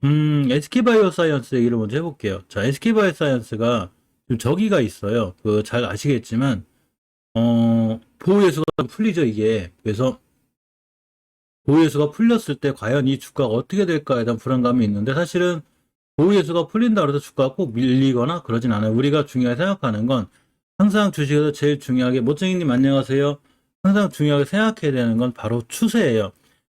SK바이오사이언스 얘기를 먼저 해볼게요. 자, SK바이오사이언스가 좀 저기가 있어요. 그 잘 아시겠지만 보호예수가 풀리죠, 이게. 그래서 보호예수가 풀렸을 때 과연 이 주가가 어떻게 될까에 대한 불안감이 있는데, 사실은 보호예수가 풀린다 그래서 주가가 꼭 밀리거나 그러진 않아요. 우리가 중요하게 생각하는 건 항상 주식에서 제일 중요하게, 멋쟁이님 안녕하세요. 항상 중요하게 생각해야 되는 건 바로 추세예요.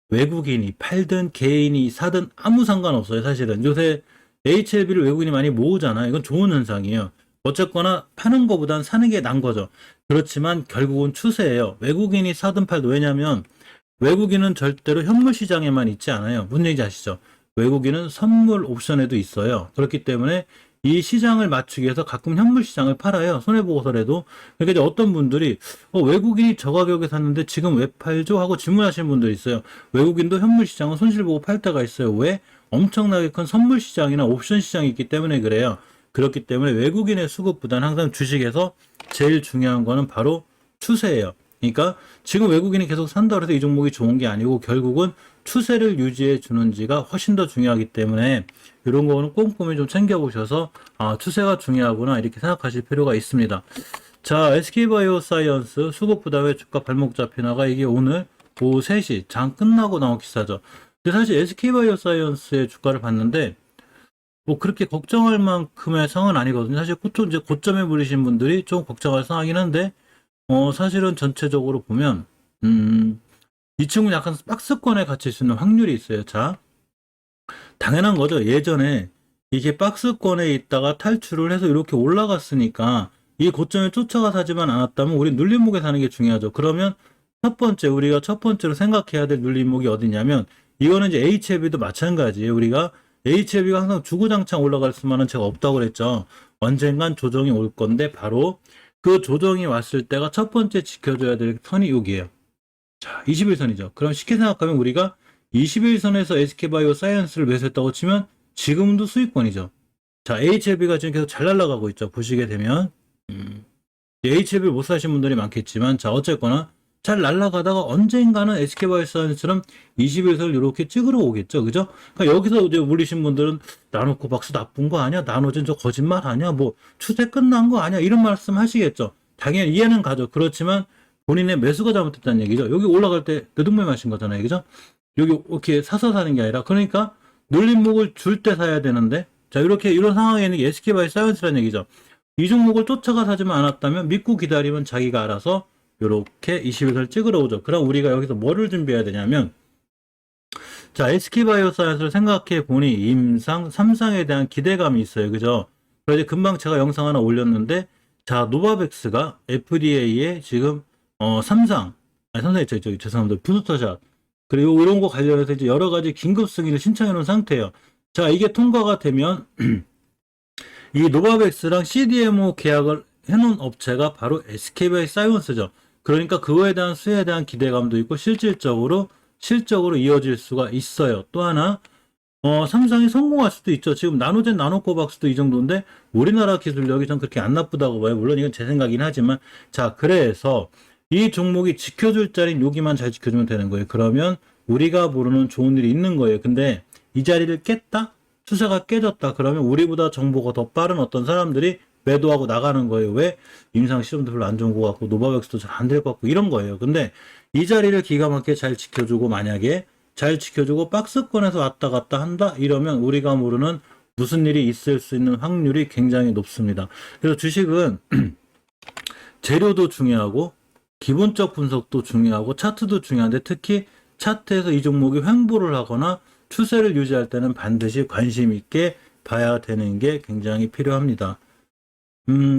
외국인이 팔든 개인이 사든 아무 상관없어요. 사실은 요새 HLB를 외국인이 많이 모으잖아요. 이건 좋은 현상이에요. 어쨌거나 파는 것보단 사는 게 난 거죠. 그렇지만 결국은 추세예요. 외국인이 사든 팔든. 왜냐면 외국인은 절대로 현물 시장에만 있지 않아요. 무슨 얘기인지 아시죠? 외국인은 선물 옵션에도 있어요. 그렇기 때문에 이 시장을 맞추기 위해서 가끔 현물 시장을 팔아요. 손해보고서라도. 그러니까 이제 어떤 분들이 외국인이 저 가격에 샀는데 지금 왜 팔죠? 하고 질문하시는 분들이 있어요. 외국인도 현물 시장은 손실보고 팔 때가 있어요. 왜? 엄청나게 큰 선물 시장이나 옵션 시장이 있기 때문에 그래요. 그렇기 때문에 외국인의 수급보다는 항상 주식에서 제일 중요한 거는 바로 추세예요. 그러니까 지금 외국인이 계속 산다 그래서 이 종목이 좋은 게 아니고 결국은 추세를 유지해 주는지가 훨씬 더 중요하기 때문에 이런 거는 꼼꼼히 좀 챙겨보셔서 추세가 중요하구나 이렇게 생각하실 필요가 있습니다. 자, SK바이오사이언스 수급 부담의 주가 발목 잡히나가 이게 오늘 오후 3시 장 끝나고 나온 기사죠. 근데 사실 SK바이오사이언스의 주가를 봤는데 뭐 그렇게 걱정할 만큼의 상황은 아니거든요. 사실 이제 고점에 물리신 분들이 좀 걱정할 상황이긴 한데 사실은 전체적으로 보면 이 친구는 약간 박스권에 갇힐 수 있는 확률이 있어요. 자, 당연한 거죠. 예전에 이게 박스권에 있다가 탈출을 해서 이렇게 올라갔으니까 이 고점에 쫓아가 사지만 않았다면 우리 눌림목에 사는 게 중요하죠. 그러면 우리가 첫 번째로 생각해야 될 눌림목이 어디냐면 이거는 이제 HLB도 마찬가지예요. 우리가 HLB가 항상 주구장창 올라갈 수만은 제가 없다고 그랬죠. 언젠간 조정이 올 건데 바로 그 조정이 왔을 때가 첫 번째 지켜줘야 될 선이 여기에요. 자, 21선이죠. 그럼 쉽게 생각하면 우리가 21선에서 SK바이오 사이언스를 매수했다고 치면 지금도 수익권이죠. 자, HLB가 지금 계속 잘 날아가고 있죠. 보시게 되면 HLB를 못 사신 분들이 많겠지만 자, 어쨌거나 잘 날아가다가 언젠가는 SK바이오 사이언스처럼 21선을 이렇게 찍으러 오겠죠. 그죠? 그러니까 여기서 이제 물리신 분들은 나노코박스 나쁜 거 아니야? 나노젠 저 거짓말 아니야? 뭐 추세 끝난 거 아니야? 이런 말씀 하시겠죠. 당연히 이해는 가죠. 그렇지만 본인의 매수가 잘못됐다는 얘기죠. 여기 올라갈 때 내동매 마신 거잖아요. 그죠? 여기 이렇게 사서 사는 게 아니라 그러니까 눌림목을 줄 때 사야 되는데 자 이렇게 이런 상황에는 SK바이오 사이언스라는 얘기죠. 이 종목을 쫓아가 사지만 않았다면 믿고 기다리면 자기가 알아서 이렇게 21선을 찍으러 오죠. 그럼 우리가 여기서 뭐를 준비해야 되냐면 자 SK바이오 사이언스를 생각해 보니 임상, 3상에 대한 기대감이 있어요. 그죠? 그래서 금방 제가 영상 하나 올렸는데 자 노바백스가 FDA에 지금 3상 아니 3상 저기 죄송합니다. 부스터샷 그리고 이런 거 관련해서 이제 여러 가지 긴급 승인을 신청해 놓은 상태예요. 자, 이게 통과가 되면 이 노바백스랑 CDMO 계약을 해놓은 업체가 바로 SK바이오사이언스죠. 그러니까 그거에 대한 수혜에 대한 기대감도 있고 실질적으로 이어질 수가 있어요. 또 하나 삼성이 성공할 수도 있죠. 지금 나노젠 나노코박스도 이 정도인데 우리나라 기술력이 전 그렇게 안 나쁘다고 봐요. 물론 이건 제 생각이긴 하지만 자 그래서 이 종목이 지켜줄 자리는 여기만 잘 지켜주면 되는 거예요. 그러면 우리가 모르는 좋은 일이 있는 거예요. 근데 이 자리를 깼다? 추세가 깨졌다. 그러면 우리보다 정보가 더 빠른 어떤 사람들이 매도하고 나가는 거예요. 왜? 임상 시험도 별로 안 좋은 것 같고 노바백스도 잘 안 될 것 같고 이런 거예요. 근데 이 자리를 기가 막히게 잘 지켜주고 만약에 잘 지켜주고 박스권에서 왔다 갔다 한다? 이러면 우리가 모르는 무슨 일이 있을 수 있는 확률이 굉장히 높습니다. 그래서 주식은 재료도 중요하고 기본적 분석도 중요하고 차트도 중요한데 특히 차트에서 이 종목이 횡보를 하거나 추세를 유지할 때는 반드시 관심 있게 봐야 되는 게 굉장히 필요합니다.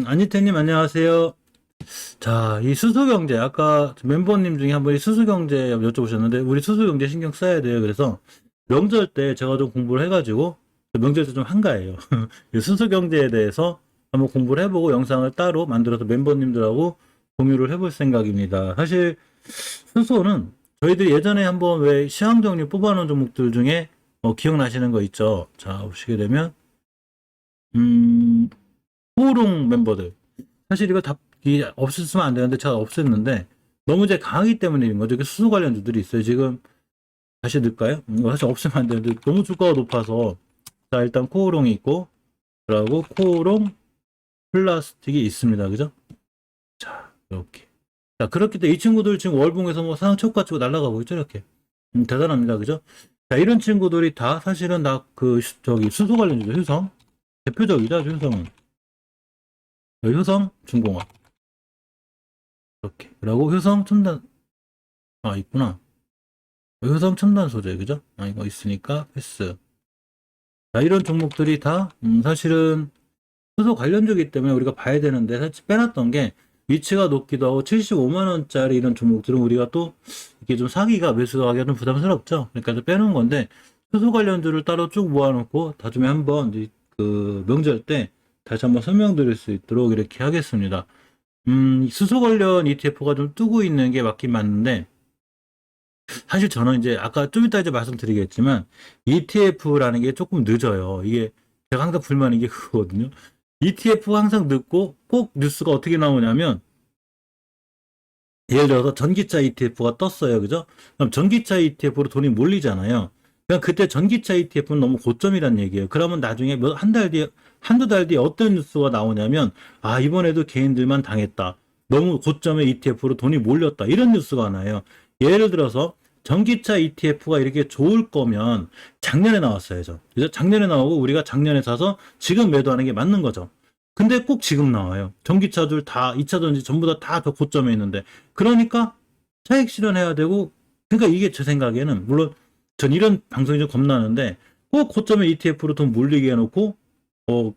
안희태님 안녕하세요. 자, 이 수소경제 아까 멤버님 중에 한 분이 수소경제 여쭤보셨는데 우리 수소경제 신경 써야 돼요. 그래서 명절 때 제가 좀 공부를 해가지고 명절 때 좀 한가해요. 이 수소경제에 대해서 한번 공부를 해보고 영상을 따로 만들어서 멤버님들하고 공유를 해볼 생각입니다. 사실 수소는 저희들이 예전에 한번 왜 시황정리 뽑아놓은 종목들 중에 기억나시는 거 있죠? 자 보시게 되면 호롱 멤버들 사실 이거 다 없앴으면 안 되는데 제가 없앴는데 너무 이제 강하기 때문인 거죠. 수소 관련주들이 있어요. 지금 다시 넣을까요? 사실 없으면 안 되는데 너무 주가가 높아서 자, 일단 코오롱이 있고, 그리고 코오롱 플라스틱이 있습니다. 그죠? 자, 이렇게. 자, 그렇기 때문에 이 친구들 지금 월봉에서 뭐 상황 초과 치고 날아가고 있죠, 이렇게. 대단합니다. 그죠? 자, 이런 친구들이 다 사실은 다 저기 수소 관련주죠, 효성. 대표적이죠, 효성은. 효성, 중공업. 이렇게. 그리고 효성, 첨단, 아, 있구나. 효성, 첨단 소재, 그죠? 아, 이거 있으니까 패스. 자, 이런 종목들이 다, 사실은 수소 관련주기 때문에 우리가 봐야 되는데, 사실 빼놨던 게, 위치가 높기도 하고, 75만원짜리 이런 종목들은 우리가 또, 이게 좀 사기가 매수하기가 좀 부담스럽죠? 그러니까 좀 빼놓은 건데, 수소 관련주를 따로 쭉 모아놓고, 나중에 한번, 그, 명절 때, 다시 한번 설명드릴 수 있도록 이렇게 하겠습니다. 수소 관련 ETF가 좀 뜨고 있는 게 맞긴 맞는데, 사실 저는 이제 아까 좀 이따 이제 말씀드리겠지만 ETF라는 게 조금 늦어요. 이게 제가 항상 불만인 게 그거거든요. ETF가 항상 늦고 꼭 뉴스가 어떻게 나오냐면 예를 들어서 전기차 ETF가 떴어요. 그죠? 그럼 전기차 ETF로 돈이 몰리잖아요. 그냥 그때 전기차 ETF는 너무 고점이란 얘기예요. 그러면 나중에 한 달 뒤에, 한두 달 뒤에 어떤 뉴스가 나오냐면 아, 이번에도 개인들만 당했다. 너무 고점의 ETF로 돈이 몰렸다. 이런 뉴스가 나요. 예를 들어서 전기차 ETF가 이렇게 좋을 거면 작년에 나왔어야죠. 그죠? 작년에 나오고 우리가 작년에 사서 지금 매도하는 게 맞는 거죠. 근데 꼭 지금 나와요. 전기차들 다, 2차전지 전부 다 고점에 있는데. 그러니까 차익 실현해야 되고, 그러니까 이게 제 생각에는, 물론 전 이런 방송이 좀 겁나는데, 꼭 고점에 ETF로 돈 몰리게 해놓고,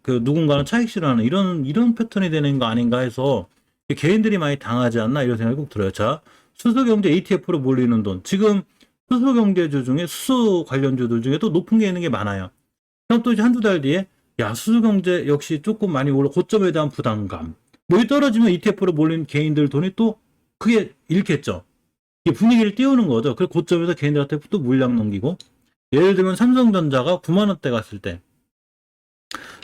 그 누군가는 차익 실현하는 이런 패턴이 되는 거 아닌가 해서, 개인들이 많이 당하지 않나 이런 생각이 꼭 들어요. 자, 수소경제 ETF로 몰리는 돈. 지금 수소경제주 중에 수소 관련주들 중에 또 높은 게 있는 게 많아요. 그럼 또 이제 한두 달 뒤에 야, 수소경제 역시 조금 많이 올라 고점에 대한 부담감. 뭐 이 떨어지면 ETF로 몰린 개인들 돈이 또 크게 잃겠죠. 이게 분위기를 띄우는 거죠. 그 고점에서 개인들한테 또 물량 넘기고. 예를 들면 삼성전자가 9만 원대 갔을 때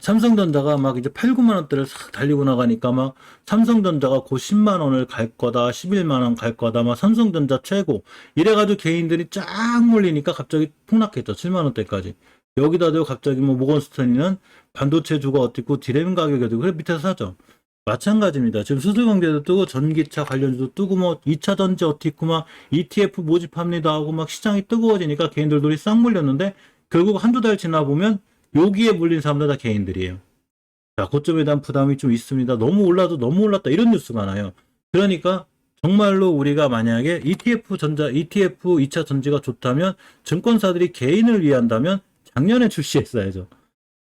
삼성전자가 막 이제 8, 9만 원대를 싹 달리고 나가니까 막 삼성전자가 곧 10만 원을 갈 거다, 11만 원 갈 거다, 막 삼성전자 최고. 이래가지고 개인들이 쫙 몰리니까 갑자기 폭락했죠. 7만 원대까지. 여기다 대고 갑자기 뭐 모건스탠리는 반도체 주가 어떻고 디램 가격이 어떻고 그래 밑에서 사죠. 마찬가지입니다. 지금 수소경제도 뜨고 전기차 관련주도 뜨고 뭐 2차 전지 어떻고 막 ETF 모집합니다 하고 막 시장이 뜨거워지니까 개인들 돈이 싹 몰렸는데 결국 한두 달 지나 보면 여기에 물린 사람들 다 개인들이에요. 자, 고점에 대한 부담이 좀 있습니다. 너무 올라도 너무 올랐다. 이런 뉴스가 나요. 그러니까 정말로 우리가 만약에 ETF 2차 전지가 좋다면 증권사들이 개인을 위한다면 작년에 출시했어야죠.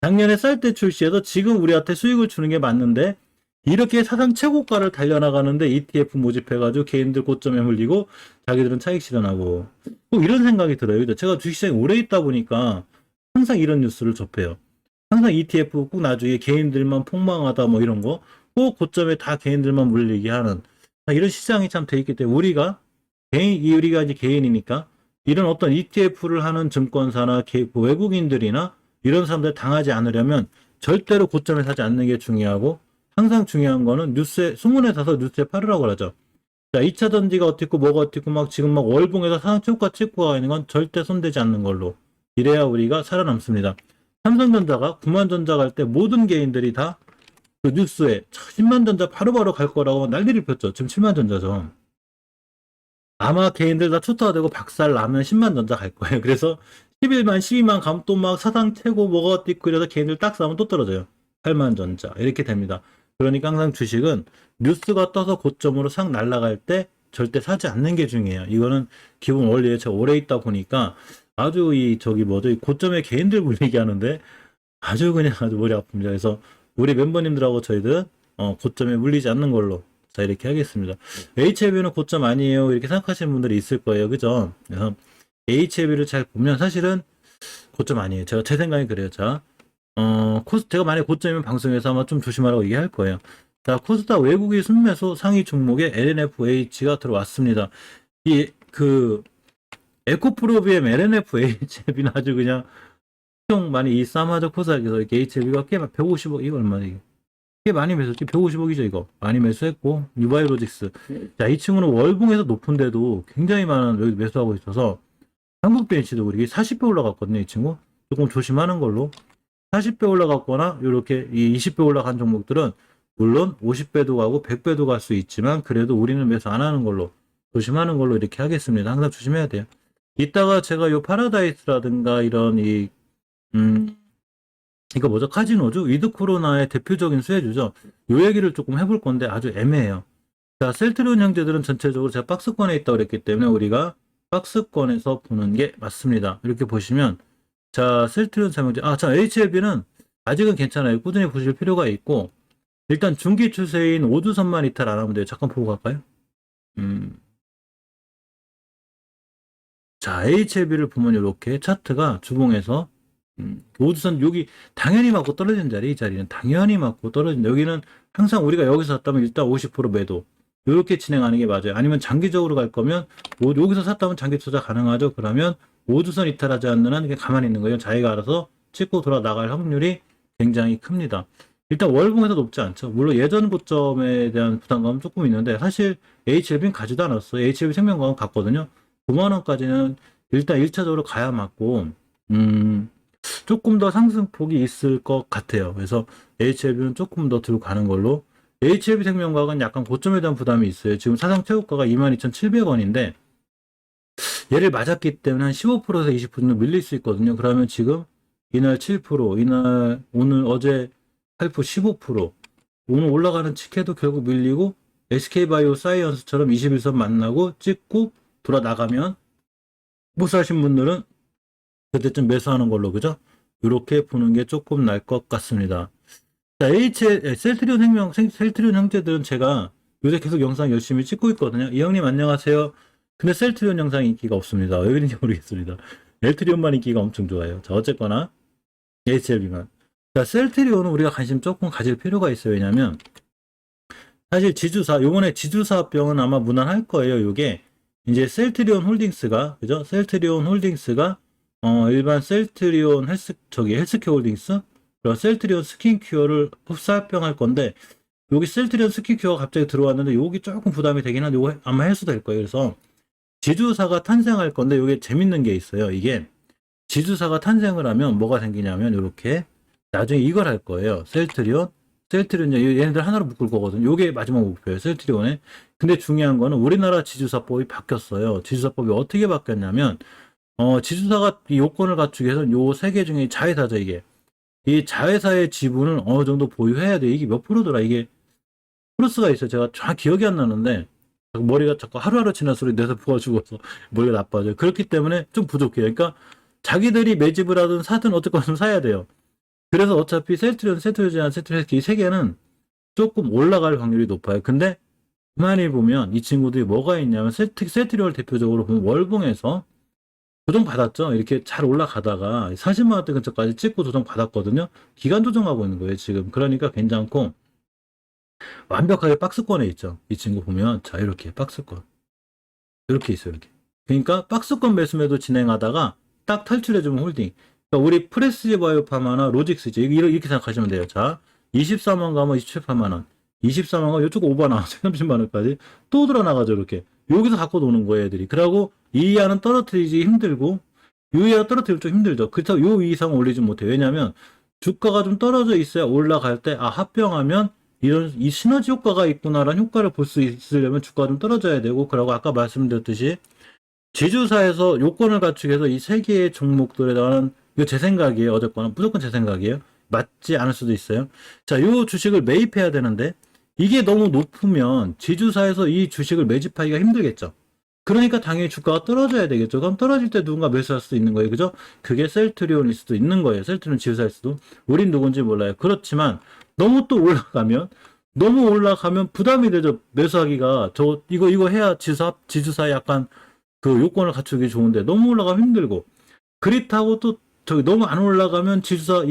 작년에 쌀 때 출시해서 지금 우리한테 수익을 주는 게 맞는데 이렇게 사상 최고가를 달려나가는데 ETF 모집해가지고 개인들 고점에 물리고 자기들은 차익 실현하고 꼭 이런 생각이 들어요. 제가 주식시장에 오래 있다 보니까 항상 이런 뉴스를 접해요. 항상 ETF 꼭 나중에 개인들만 폭망하다 뭐 이런 거 꼭 고점에 다 개인들만 물리게 하는 이런 시장이 참 돼 있기 때문에 우리가 이제 개인이니까 이런 어떤 ETF를 하는 증권사나 외국인들이나 이런 사람들 당하지 않으려면 절대로 고점에 사지 않는 게 중요하고 항상 중요한 거는 뉴스에 소문에 사서 뉴스에 팔으라고 하죠. 자, 2차 전지가 어떻고 뭐가 어떻고 막 지금 막 월봉에서 상한 최고가 찍고 가 있는 건 절대 손대지 않는 걸로. 이래야 우리가 살아남습니다. 삼성전자가 9만 전자 갈 때 모든 개인들이 다 그 뉴스에 10만 전자 바로바로 갈 거라고 난리를 폈죠. 지금 7만 전자죠. 아마 개인들 다 투자가 되고 박살 나면 10만 전자 갈 거예요. 그래서 11만, 12만 가면 또 막 사상 최고 뭐가 어떻고 이래서 개인들 딱 싸면 또 떨어져요. 8만 전자 이렇게 됩니다. 그러니까 항상 주식은 뉴스가 떠서 고점으로 싹 날아갈 때 절대 사지 않는 게 중요해요. 이거는 기본 원리에 제가 오래 있다 보니까 아주 이 고점에 개인들 물리게 하는데 아주 그냥 아주 머리 아픕니다. 그래서 우리 멤버님들하고 저희들 고점에 물리지 않는 걸로 자 이렇게 하겠습니다. HLB는 고점 아니에요 이렇게 생각하시는 분들이 있을 거예요. 그죠? 그래서 HLB를 잘 보면 사실은 고점 아니에요. 제 생각이 그래요. 자, 제가 만약 고점이면 방송에서 아마 좀 조심하라고 얘기할 거예요. 자, 코스닥 외국인 순매수 상위 종목에 LNFH가 들어왔습니다. 에코프로비엠 LNFH는 아주 그냥 엄청 많이 이 싸마저 코스닥에서 이렇게 HLB가 꽤 150억, 이거 얼마나 이게? 꽤 많이 매수했지. 150억이죠, 이거. 많이 매수했고, 유바이로직스. 자, 이 친구는 월봉에서 높은데도 굉장히 많은 여기 매수하고 있어서 한국벤치도 우리 40배 올라갔거든요, 이 친구. 조금 조심하는 걸로. 40배 올라갔거나 이렇게 이 20배 올라간 종목들은 물론 50배도 가고 100배도 갈 수 있지만 그래도 우리는 매수 안 하는 걸로 조심하는 걸로 이렇게 하겠습니다. 항상 조심해야 돼요. 이따가 제가 요 파라다이스라든가 이런 이거 뭐죠? 카지노죠? 위드 코로나의 대표적인 수혜주죠. 요 얘기를 조금 해볼 건데 아주 애매해요. 자, 셀트리온 형제들은 전체적으로 제가 박스권에 있다고 그랬기 때문에 우리가 박스권에서 보는 게 맞습니다. 이렇게 보시면 자, 셀트리온 삼형제. 자, HLB는 아직은 괜찮아요. 꾸준히 보실 필요가 있고 일단 중기 추세인 5주선만 이탈 안 하면 돼요. 잠깐 보고 갈까요? 자, HLB를 보면 이렇게 차트가 주봉에서 5주선 여기 당연히 맞고 떨어지는 자리, 이 자리는 당연히 맞고 떨어진 여기는 항상 우리가 여기서 샀다면 일단 50% 매도 이렇게 진행하는 게 맞아요. 아니면 장기적으로 갈 거면 여기서 샀다면 장기 투자 가능하죠. 그러면 5주선 이탈하지 않는 한 그냥 가만히 있는 거예요. 자기가 알아서 찍고 돌아 나갈 확률이 굉장히 큽니다. 일단 월봉에서 높지 않죠. 물론 예전 고점에 대한 부담감은 조금 있는데 사실 HLB는 가지도 않았어요. HLB 생명과는 갔거든요. 9만 원까지는 일단 1차적으로 가야 맞고 조금 더 상승폭이 있을 것 같아요. 그래서 HLB는 조금 더 들고 가는 걸로. HLB 생명과학은 약간 고점에 대한 부담이 있어요. 지금 사상 최고가가 22,700원인데 얘를 맞았기 때문에 한 15%에서 20% 정도 밀릴 수 있거든요. 그러면 지금 이날 7%, 이날 오늘 어제 8%, 15%, 오늘 올라가는 치케도 결국 밀리고 SK바이오 사이언스처럼 21선 만나고 찍고 돌아 나가면 못 사신 분들은 그때쯤 매수하는 걸로, 그죠? 이렇게 보는 게 조금 날 것 같습니다. 자, 셀트리온 형제들은 제가 요새 계속 영상 열심히 찍고 있거든요. 이 형님 안녕하세요. 근데 셀트리온 영상 인기가 없습니다. 왜 그런지 모르겠습니다. 셀트리온만 인기가 엄청 좋아요. 자, 어쨌거나 HLB만. 자, 셀트리온은 우리가 관심 조금 가질 필요가 있어요. 왜냐면 사실 지주사, 요번에 지주사업병은 아마 무난할 거예요. 요게 이제 셀트리온 홀딩스가, 그죠? 셀트리온 홀딩스가 일반 셀트리온 헬스케어 홀딩스, 그리고 셀트리온 스킨큐어를 흡사합병할 건데, 여기 셀트리온 스킨큐어가 갑자기 들어왔는데, 여기 조금 부담이 되긴 한데, 요거 아마 해소될 거예요. 그래서, 지주사가 탄생할 건데, 요게 재밌는 게 있어요. 이게, 지주사가 탄생을 하면 뭐가 생기냐면, 이렇게, 나중에 이걸 할 거예요. 셀트리온, 얘네들 하나로 묶을 거거든요. 요게 마지막 목표예요. 셀트리온에. 근데 중요한 거는 우리나라 지주사법이 바뀌었어요. 지주사법이 어떻게 바뀌었냐면, 지주사가 이 요건을 갖추기 위해서 요 세 개 중에 자회사죠, 이게. 이 자회사의 지분을 어느 정도 보유해야 돼. 이게 몇 프로더라, 이게. 플러스가 있어요. 제가 정확히 기억이 안 나는데, 머리가 자꾸 하루하루 지날수록 내서 부어 죽어서 머리가 나빠져요. 그렇기 때문에 좀 부족해요. 그러니까 자기들이 매집을 하든 사든 어쨌건 좀 사야 돼요. 그래서 어차피 셀트리온, 이 세 개는 조금 올라갈 확률이 높아요. 근데 가만히 보면 이 친구들이 뭐가 있냐면 셀트리온을 대표적으로 보면 월봉에서 조정 받았죠. 이렇게 잘 올라가다가 40만 원대 근처까지 찍고 조정 받았거든요. 기간 조정하고 있는 거예요, 지금. 그러니까 괜찮고 완벽하게 박스권에 있죠. 이 친구 보면 자, 이렇게 박스권. 이렇게 있어요, 이렇게. 그러니까 박스권 매수매도 진행하다가 딱 탈출해주면 홀딩. 그러니까 우리 프레스지 바이오파마나 로직스지 이렇게 생각하시면 돼요. 자, 24만 가면 27만 원. 24만 가 이쪽 오버 나와서 30만 원까지 또 들어 나가죠, 이렇게. 여기서 갖고 노는 거예요, 애들이. 그러고 이 이하는 떨어뜨리기 힘들고 요 이하 떨어뜨리면 좀 힘들죠. 그렇다고 요 이상 올리지 못해요. 왜냐하면 주가가 좀 떨어져 있어야 올라갈 때 합병하면 이런 이 시너지 효과가 있구나라는 효과를 볼 수 있으려면 주가가 좀 떨어져야 되고, 그러고 아까 말씀드렸듯이 지주사에서 요건을 갖추기 위해서 이 세 개의 종목들에다가는 이거 제 생각이에요. 어쨌거나 무조건 제 생각이에요. 맞지 않을 수도 있어요. 자, 요 주식을 매입해야 되는데 이게 너무 높으면 지주사에서 이 주식을 매집하기가 힘들겠죠. 그러니까 당연히 주가가 떨어져야 되겠죠. 그럼 떨어질 때 누군가 매수할 수도 있는 거예요. 그죠? 그게 셀트리온일 수도 있는 거예요. 셀트리온 지주사일 수도. 우린 누군지 몰라요. 그렇지만 너무 또 올라가면 부담이 되죠. 매수하기가. 이거 해야 지주사 약간 그 요건을 갖추기 좋은데 너무 올라가면 힘들고. 그렇다고 또 너무 안 올라가면 지주사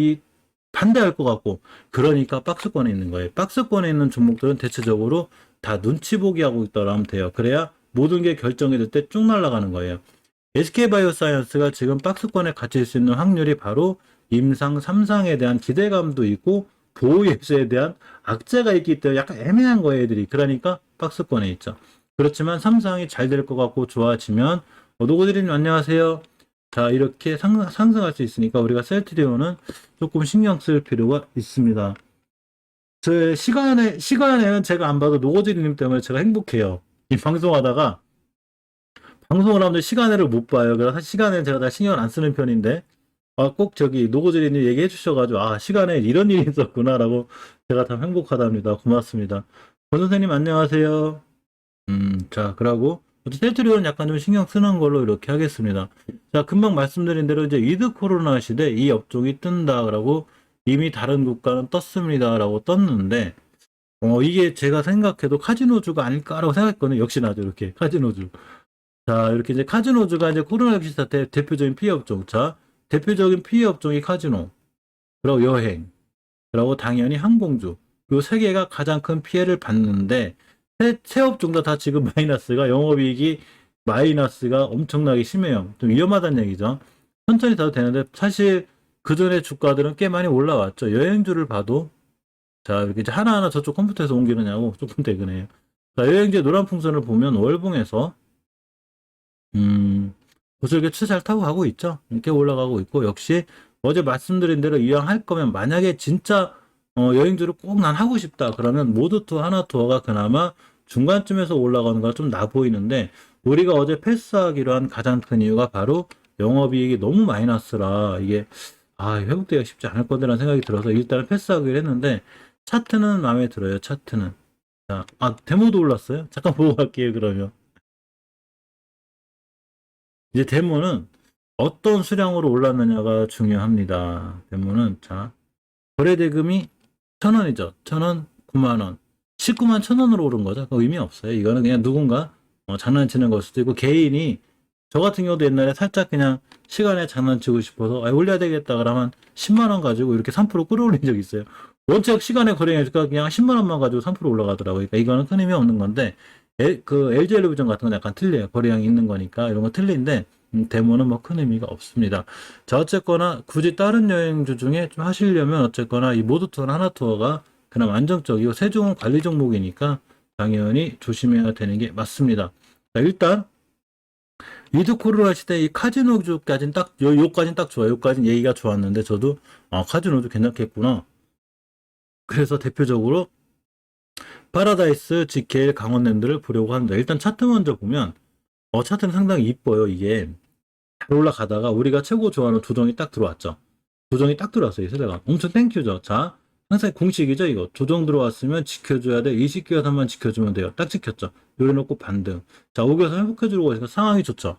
반대할 것 같고. 그러니까 박스권에 있는 거예요. 박스권에 있는 종목들은 대체적으로 다 눈치 보기 하고 있다고 하면 돼요. 그래야 모든 게 결정이 될 때 쭉 날아가는 거예요. SK바이오사이언스가 지금 박스권에 갇힐 수 있는 확률이 바로 임상 3상에 대한 기대감도 있고 보호예수에 대한 악재가 있기 때문에 약간 애매한 거예요, 애들이. 그러니까 박스권에 있죠. 그렇지만 3상이 잘 될 것 같고 좋아지면 노고드님 안녕하세요. 자, 이렇게 상승할 수 있으니까 우리가 셀트리온은 조금 신경 쓸 필요가 있습니다. 제 시간에는 제가 안 봐도 노고지리님 때문에 제가 행복해요. 이 방송하다가 방송을 하는데 시간을 못 봐요. 그래서 사실 시간에는 제가 다 신경을 안 쓰는 편인데 꼭 저기 노고지리님 얘기해 주셔가지고 시간에 이런 일이 있었구나라고 제가 참 행복하답니다. 고맙습니다. 권 선생님 안녕하세요. 자, 그러고 셀트리온은 약간 좀 신경 쓰는 걸로 이렇게 하겠습니다. 자, 금방 말씀드린 대로 이제 위드 코로나 시대 이 업종이 뜬다라고 이미 다른 국가는 떴습니다라고 떴는데 이게 제가 생각해도 카지노주가 아닐까라고 생각했거든요. 역시나죠, 이렇게 카지노주. 자, 이렇게 이제 카지노주가 이제 코로나19 사태 대표적인 피해 업종. 자, 대표적인 피해 업종이 카지노, 그리고 여행, 그리고 당연히 항공주. 요 세 개가 가장 큰 피해를 받는데 세 업종 다 지금 마이너스가 영업이익이 마이너스가 엄청나게 심해요. 좀 위험하다는 얘기죠. 천천히 타도 되는데 사실 그 전에 주가들은 꽤 많이 올라왔죠. 여행주를 봐도 자 이렇게 이제 하나하나 저쪽 컴퓨터에서 옮기느냐고 조금 대근해요. 자, 여행주의 노란 풍선을 보면 월봉에서 벌써 이렇게 추세 잘 타고 가고 있죠. 이렇게 올라가고 있고 역시 어제 말씀드린 대로 이왕 할 거면 만약에 진짜 여행주를 꼭 난 하고 싶다 그러면 모두 투어 하나 투어가 그나마 중간쯤에서 올라가는 거 좀 나 보이는데 우리가 어제 패스하기로 한 가장 큰 이유가 바로 영업이익이 너무 마이너스라 이게 회복되기가 쉽지 않을 거라는 생각이 들어서 일단은 패스하기로 했는데 차트는 마음에 들어요. 차트는 자, 데모도 올랐어요. 잠깐 보고 갈게요. 그러면 이제 데모는 어떤 수량으로 올랐느냐가 중요합니다. 데모는 자 거래대금이 1,000원이죠. 1,000원, 9만원. 19만 1,000원으로 오른 거죠. 그 의미 없어요. 이거는 그냥 누군가 장난치는 걸 수도 있고, 개인이, 저 같은 경우도 옛날에 살짝 그냥 시간에 장난치고 싶어서, 올려야 되겠다. 그러면 10만원 가지고 이렇게 3% 끌어올린 적이 있어요. 원칙 시간에 거래하니까 그냥 10만원만 가지고 3% 올라가더라고요. 그러니까 이거는 큰 의미 없는 건데, 그 LG엘리비전 같은 건 약간 틀려요. 거래량이 있는 거니까. 이런 거 틀린데, 데모는 뭐 큰 의미가 없습니다. 자, 어쨌거나 굳이 다른 여행주 중에 좀 하시려면 어쨌거나 이 모두 투어나 하나 투어가 그나마 안정적이고 세종은 관리 종목이니까 당연히 조심해야 되는 게 맞습니다. 자, 일단 위드 코로나 시대 이 카지노주까지는 요까지는 딱 좋아요. 요까지는 얘기가 좋았는데 저도 카지노주 괜찮겠구나. 그래서 대표적으로 파라다이스, GK, 강원랜드를 보려고 합니다. 일단 차트 먼저 보면 차트는 상당히 이뻐요. 이게 잘 올라가다가 우리가 최고 좋아하는 조정이 딱 들어왔죠. 조정이 딱 들어왔어요. 이 세대가 엄청 땡큐죠. 자, 항상 공식이죠. 이거 조정 들어왔으면 지켜줘야 돼. 20개선만 지켜주면 돼요. 딱 지켰죠. 요래놓고 반등. 자, 5개선 회복해주려고 하니까 상황이 좋죠.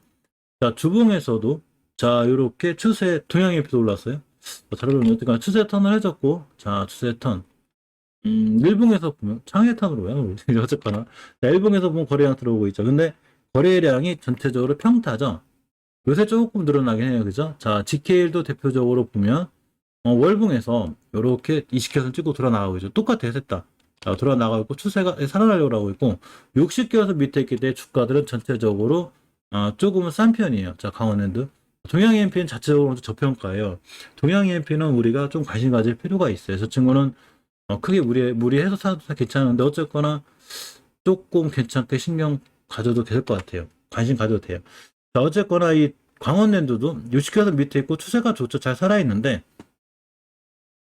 자, 주봉에서도 자, 요렇게 추세 동향이표도 올랐어요. 다른 어쨌거나 추세 턴을 해줬고, 자, 추세 턴. 일봉에서 보면 창해탄으로 왜요? 어쨌거나 자, 일봉에서 보면 거래량 들어오고 있죠. 근데 거래량이 전체적으로 평타죠. 요새 조금 늘어나긴 해요. 그죠? 자, GKL도 대표적으로 보면 월봉에서 이렇게 20개선 찍고 돌아 나가고 있죠. 똑같아요. 셋다. 자, 돌아 나가고 있고 추세가 살아나려고 하고 있고 60개선 밑에 있기 때문에 주가들은 전체적으로 조금은 싼 편이에요. 자, 강원랜드. 동양 EMP는 자체적으로 저평가예요. 동양 EMP는 우리가 좀 관심 가질 필요가 있어요. 저 친구는 크게 무리해서 사도 괜찮은데 어쨌거나 조금 괜찮게 신경 가져도 될 것 같아요. 관심 가져도 돼요. 자, 어쨌거나 이 강원랜드도 60개선 밑에 있고 추세가 좋죠. 잘 살아있는데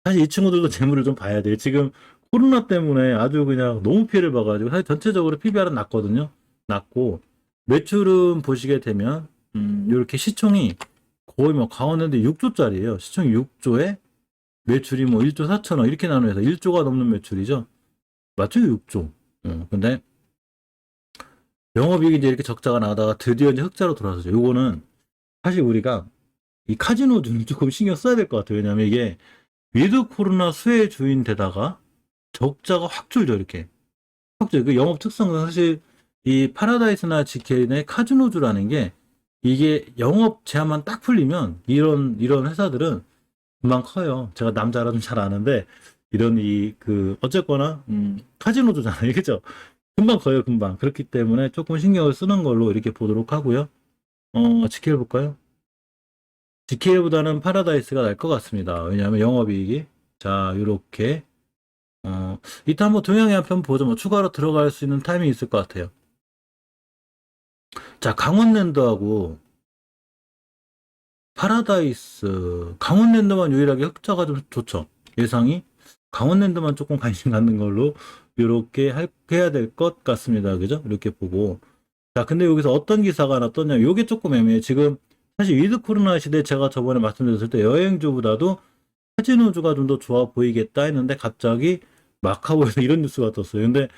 사실 이 친구들도 재물을 좀 봐야 돼요. 지금 코로나 때문에 아주 그냥 너무 피해를 봐가지고 사실 전체적으로 PBR은 낮거든요. 낮고 매출은 보시게 되면 이렇게 시총이 거의 뭐 강원랜드 6조짜리예요. 시총이 6조에 매출이 뭐 1조 4천억 이렇게 나눠서 1조가 넘는 매출이죠. 맞죠? 6조. 근데 영업이익이 이제 이렇게 적자가 나다가 드디어 이제 흑자로 돌아서죠. 요거는 사실 우리가 이 카지노주는 조금 신경 써야 될 것 같아요. 왜냐면 이게 위드 코로나 수혜 주인데다가 적자가 확 줄죠. 이렇게 확 줄. 그 영업 특성은 사실 이 파라다이스나 GK의 카지노주라는 게 이게 영업 제한만 딱 풀리면 이런 회사들은 금방 커요. 제가 남자라면 잘 아는데 이런 어쨌거나 카지노주잖아요. 그죠? 금방 커요. 금방. 그렇기 때문에 조금 신경을 쓰는 걸로 이렇게 보도록 하고요. GK 볼까요? GK보다는 파라다이스가 날 것 같습니다. 왜냐하면 영업이익이 자 이렇게 이따 한번 동양의 한 편 보죠. 뭐 추가로 들어갈 수 있는 타이밍이 있을 것 같아요. 자, 강원랜드하고 파라다이스, 강원랜드만 유일하게 흑자가 좀 좋죠. 예상이 강원랜드만 조금 관심 갖는 걸로 이렇게 해야 될 것 같습니다. 그죠? 이렇게 보고. 자, 근데 여기서 어떤 기사가 하나 떴냐면 요게 조금 애매해요. 지금 사실 위드 코로나 시대에 제가 저번에 말씀드렸을 때 여행주보다도 카지노주가 좀 더 좋아 보이겠다 했는데 갑자기 마카오에서 이런 뉴스가 떴어요. 근데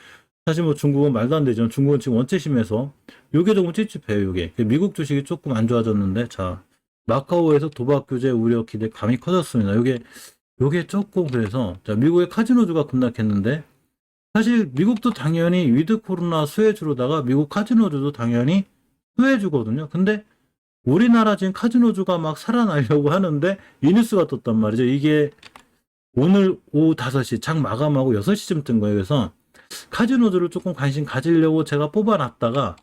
사실 뭐 중국은 말도 안 되죠. 중국은 지금 원체 심해서 요게 조금 찝찝해요. 요게 미국 주식이 조금 안 좋아졌는데, 자, 마카오에서 도박 규제 우려 기대 감이 커졌습니다. 요게 조금, 그래서 자, 미국의 카지노주가 급락했는데, 사실 미국도 당연히 위드 코로나 수혜주로다가 미국 카지노주도 당연히 수혜주거든요. 근데 우리나라 지금 카지노주가 막 살아나려고 하는데 이 뉴스가 떴단 말이죠. 이게 오늘 오후 5시 장 마감하고 6시쯤 뜬 거예요. 그래서 카지노주를 조금 관심 가지려고 제가 뽑아놨다가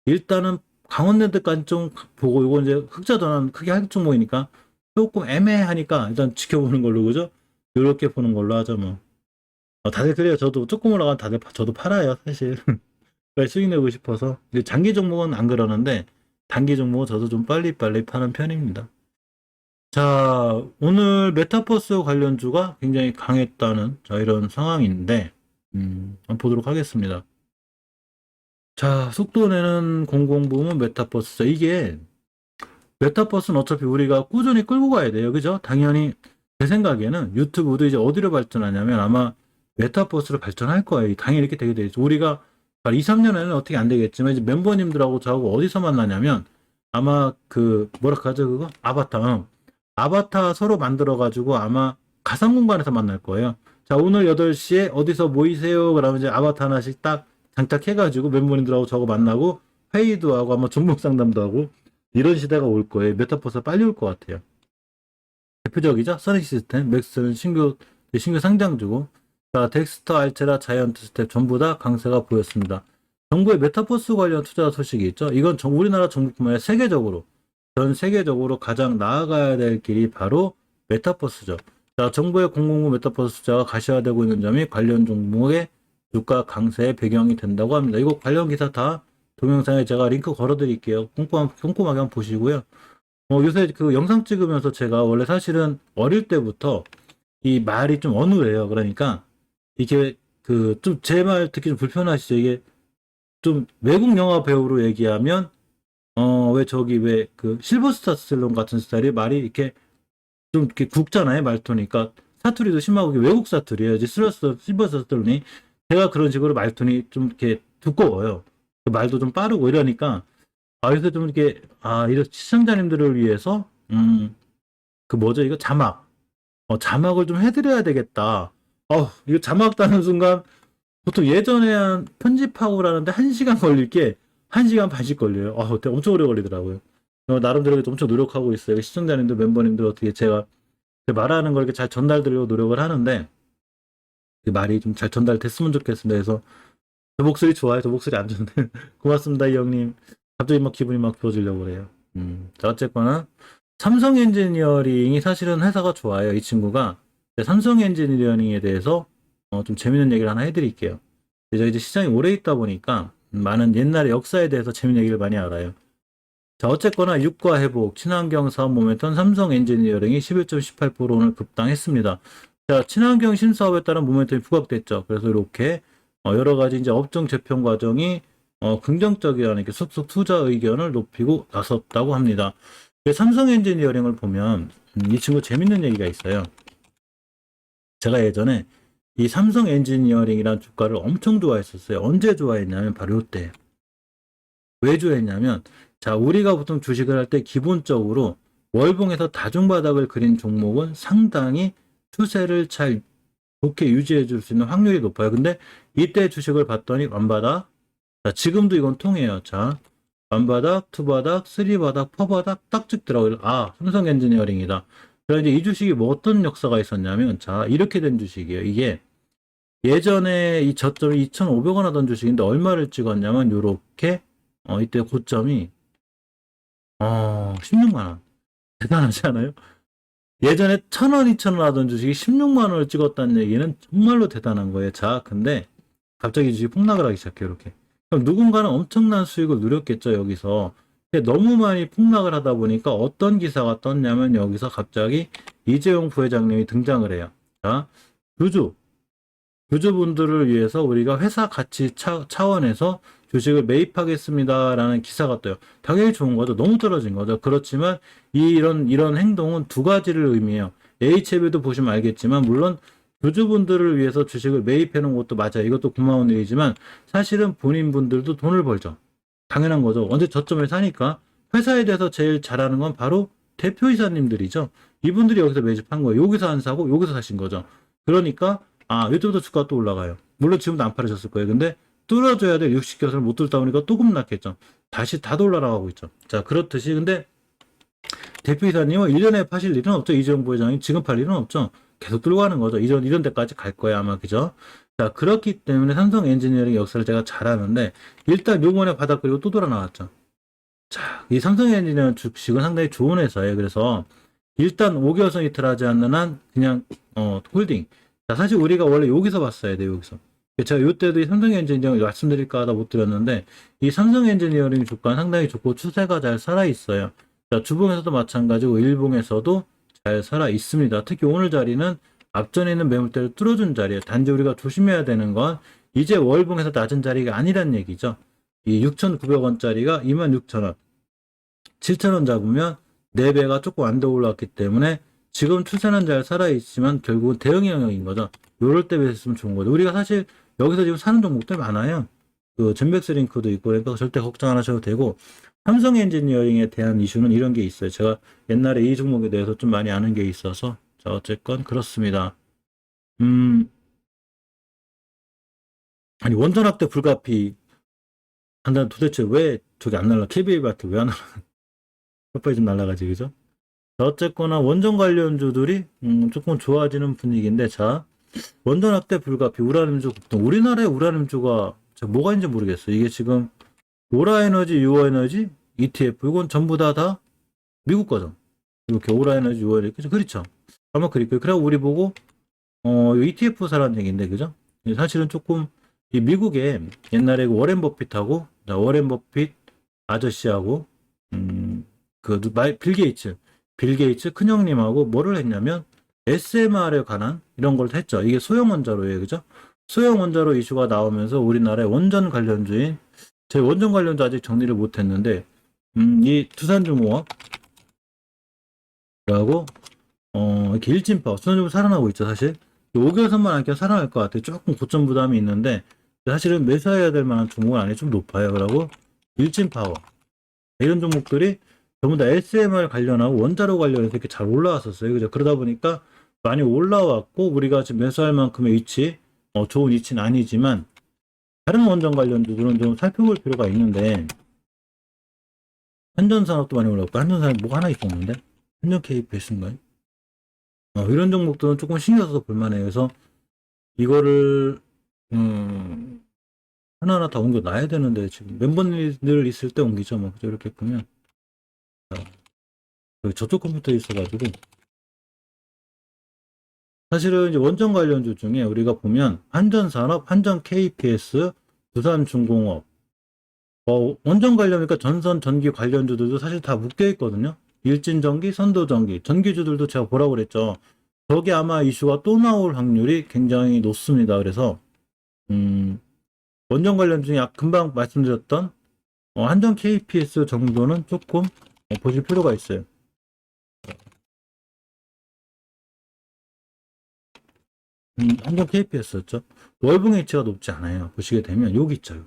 일단은 강원랜드까지 좀 보고, 이거 이제 흑자 전환 크게 할 종목이니까 조금 애매하니까 일단 지켜보는 걸로, 그죠? 이렇게 보는 걸로 하죠 뭐. 다들 그래요. 저도 조금 올라가면 다들 저도 팔아요 사실. 수익 내고 싶어서. 근데 장기 종목은 안 그러는데 단기 종목은 저도 좀 빨리빨리 파는 편입니다. 자, 오늘 메타버스 관련주가 굉장히 강했다는 자, 이런 상황인데 한번 보도록 하겠습니다. 자, 속도 내는 공공부문 메타버스. 자, 이게 메타버스는 어차피 우리가 꾸준히 끌고 가야 돼요. 그죠? 당연히 제 생각에는 유튜브도 이제 어디로 발전하냐면 아마 메타버스로 발전할 거예요. 당연히 이렇게 되게 되죠. 우리가 2, 3년에는 어떻게 안 되겠지만 이제 멤버님들하고 저하고 어디서 만나냐면 아마 그 뭐라 하죠 그거? 아바타 서로 만들어 가지고 아마 가상 공간에서 만날 거예요. 자, 오늘 8시에 어디서 모이세요. 그러면 이제 아바타 하나씩 딱 장착해 가지고 멤버님들하고 저하고 만나고 회의도 하고 아마 종목 상담도 하고 이런 시대가 올 거예요. 메타버스가 빨리 올 것 같아요. 대표적이죠. 써닉 시스템, 맥스는 신규 상장주고, 자, 덱스터, 알체라, 자이언트 스텝 전부 다 강세가 보였습니다. 정부의 메타버스 관련 투자 소식이 있죠. 이건 우리나라 정부뿐만 아니라 세계적으로, 전 세계적으로 가장 나아가야 될 길이 바로 메타버스죠. 자, 정부의 공공부 메타버스 투자가 가시화되고 있는 점이 관련 종목의 주가 강세의 배경이 된다고 합니다. 이거 관련 기사 다 동영상에 제가 링크 걸어 드릴게요. 꼼꼼하게 한번 보시고요. 요새 그 영상 찍으면서 제가 원래 사실은 어릴 때부터 이 말이 좀 어눌해요. 그러니까 이게 그 좀 제 말 듣기 좀 불편하시죠? 이게 좀 외국 영화 배우로 얘기하면 왜 그 실버스타 스텔론 같은 스타일이 말이 이렇게 좀 이렇게 굵잖아요. 말투니까 사투리도 심하고 외국 사투리예요. 이제 실버스타 스텔론이 제가 그런 식으로 말투니 좀 이렇게 두꺼워요. 말도 좀 빠르고 이러니까 요새 좀 이렇게 이런 시청자님들을 위해서 그 뭐죠? 이거 자막을 좀 해드려야 되겠다. 이거 자막 따는 순간 보통 예전에 한 편집하고 그러는데 1시간 걸릴 게 1시간 반씩 걸려요. 엄청 오래 걸리더라고요. 나름대로 엄청 노력하고 있어요. 시청자님들, 멤버님들 어떻게 제가 말하는 걸 이렇게 잘 전달드리려고 노력을 하는데 그 말이 좀 잘 전달됐으면 좋겠습니다. 그래서 저 목소리 좋아요. 저 목소리 안 좋은데 고맙습니다, 이 형님. 갑자기 막 기분이 막 좋아지려고 그래요. 자, 어쨌거나 삼성 엔지니어링이 사실은 회사가 좋아요. 이 친구가 삼성 엔지니어링에 대해서 좀 재밌는 얘기를 하나 해드릴게요. 제가 이제 시장에 오래 있다 보니까 많은 옛날의 역사에 대해서 재밌는 얘기를 많이 알아요. 자, 어쨌거나 유가 회복, 친환경 사업 모멘텀 삼성 엔지니어링이 11.18% 오늘 급당했습니다. 자, 친환경 신사업에 따른 모멘텀이 부각됐죠. 그래서 이렇게 여러 가지 이제 업종 재평 과정이 긍정적이라는 게 속속 투자 의견을 높이고 나섰다고 합니다. 삼성 엔지니어링을 보면 이 친구 재밌는 얘기가 있어요. 제가 예전에 이 삼성 엔지니어링이라는 주가를 엄청 좋아했었어요. 언제 좋아했냐면 바로 이때. 왜 좋아했냐면 자, 우리가 보통 주식을 할 때 기본적으로 월봉에서 다중바닥을 그린 종목은 상당히 추세를 잘 좋게 유지해 줄 수 있는 확률이 높아요. 근데 이때 주식을 봤더니 완바닥. 자, 지금도 이건 통해요. 자, 완바닥, 투바닥, 쓰리바닥, 퍼바닥 딱 찍더라고요. 삼성 엔지니어링이다. 그래서 이제 이 주식이 뭐 어떤 역사가 있었냐면, 자, 이렇게 된 주식이에요. 이게 예전에 이 저점이 2,500원 하던 주식인데 얼마를 찍었냐면, 요렇게, 이때 고점이, 16만원. 대단하지 않아요? 예전에 1,000원, 2,000원 하던 주식이 16만원을 찍었다는 얘기는 정말로 대단한 거예요. 자, 근데 갑자기 주식이 폭락을 하기 시작해요. 이렇게. 그럼 누군가는 엄청난 수익을 누렸겠죠, 여기서. 너무 많이 폭락을 하다 보니까 어떤 기사가 떴냐면 여기서 갑자기 이재용 부회장님이 등장을 해요. 자, 주주분들을 위해서 우리가 회사 가치 차원에서 주식을 매입하겠습니다라는 기사가 떠요. 당연히 좋은 거죠. 너무 떨어진 거죠. 그렇지만 이런 행동은 두 가지를 의미해요. HLB도 보시면 알겠지만 물론 주주분들을 위해서 주식을 매입해 놓은 것도 맞아요. 이것도 고마운 일이지만 사실은 본인분들도 돈을 벌죠. 당연한 거죠. 언제 저점에 사니까 회사에 대해서 제일 잘하는 건 바로 대표이사님들이죠. 이분들이 여기서 매집한 거예요. 여기서 안 사고 여기서 사신 거죠. 그러니까 이때부터 주가가 또 올라가요. 물론 지금도 안 팔으셨을 거예요. 근데 뚫어줘야 될 60곁을 못 뚫다 보니까 또 급락했죠. 다시 다 올라가고 있죠. 자, 그렇듯이 근데 대표이사님은 1년에 파실 일은 없죠. 이재용 부회장이 지금 팔 일은 없죠. 계속 뚫고 가는 거죠. 이런 데까지 갈 거야 아마. 그죠? 자, 그렇기 때문에 삼성 엔지니어링 역사를 제가 잘 아는데 일단 요번에 바닥 그리고 또 돌아 나왔죠. 자, 이 삼성 엔지니어링 주식은 상당히 좋은 회사예요. 그래서 일단 5개월선 이틀 하지 않는 한 그냥 홀딩. 자, 사실 우리가 원래 여기서 봤어야 돼요. 여기서. 제가 이때도 이 삼성 엔지니어링 말씀드릴까 하다 못 드렸는데 이 삼성 엔지니어링 주가는 상당히 좋고 추세가 잘 살아 있어요. 자, 주봉에서도 마찬가지고 일봉에서도 잘 살아 있습니다. 특히 오늘 자리는 앞전에 있는 매물대를 뚫어준 자리예요. 단지 우리가 조심해야 되는 건 이제 월봉에서 낮은 자리가 아니란 얘기죠. 이 6,900원짜리가 26,000원, 7,000원 잡으면 4배가 조금 안 더 올랐기 때문에 지금 추세는 잘 살아있지만 결국은 대응 영역인 거죠. 요럴 때 비했으면 좋은 거죠. 우리가 사실 여기서 지금 사는 종목들 많아요. 그 젠백스 링크도 있고 그러니까 절대 걱정 안 하셔도 되고 삼성 엔지니어링에 대한 이슈는 이런 게 있어요. 제가 옛날에 이 종목에 대해서 좀 많이 아는 게 있어서 자 어쨌건 그렇습니다. 아니 원전 확대 불가피 한다는 도대체 왜 저기 안 날라? KBA한테 왜 안 날라? 빨리 좀 날라가지 그죠? 자, 어쨌거나 원전 관련주들이 조금 좋아지는 분위기인데 자 원전 확대 불가피 우라늄주 급등 우리나라의 우라늄주가 뭐가 있는지 모르겠어요. 이게 지금 오라에너지, 유어에너지, ETF 이건 전부 다 미국 거죠. 이렇게 오라에너지, 유어에너지 그렇죠. 아마 그럴 거예요. 그래고 우리 보고 ETF 사라는 얘기인데 그죠? 사실은 조금 이 미국에 옛날에 그 워렌 버핏하고 워렌 버핏 아저씨하고 빌 게이츠 큰형님하고 뭐를 했냐면 SMR에 관한 이런 걸 했죠. 이게 소형 원자로예요. 그죠? 소형 원자로 이슈가 나오면서 우리나라의 원전 관련주인 저희 원전 관련주 아직 정리를 못 했는데 이 두산중공업라고 이렇게 일진파워 두산중공업 살아나고 있죠. 사실 5개월선만 안겨 살아날 것 같아요. 조금 고점 부담이 있는데 사실은 매수해야 될 만한 종목은 아니 좀 높아요. 그러고 일진파워 이런 종목들이 전부 다 SMR 관련하고 원자로 관련해서 이렇게 잘 올라왔었어요. 그죠? 그러다 보니까 많이 올라왔고 우리가 지금 매수할 만큼의 위치 좋은 위치는 아니지만 다른 원전 관련주들은 좀 살펴볼 필요가 있는데 한전산업도 많이 올랐고 한전산업 뭐가 하나 있었는데 한전 KPS인가요? 이런 종목들은 조금 신경 써서 볼만해요. 그래서 이거를 하나하나 다 옮겨 놔야 되는데 지금 멤버들 있을 때 옮기죠. 뭐 이렇게 보면 저쪽 컴퓨터에 있어가지고 사실은 이제 원전 관련주 중에 우리가 보면 한전산업, 한전 KPS, 두산중공업 원전 관련이니까 전선 전기 관련주들도 사실 다 묶여 있거든요. 일진전기, 선도전기, 전기주들도 제가 보라고 그랬죠. 저게 아마 이슈가 또 나올 확률이 굉장히 높습니다. 그래서 원전 관련 중에 금방 말씀드렸던 한전 KPS 정도는 조금 보실 필요가 있어요. 한전 KPS였죠. 월봉 H가 높지 않아요. 보시게 되면 여기 있죠.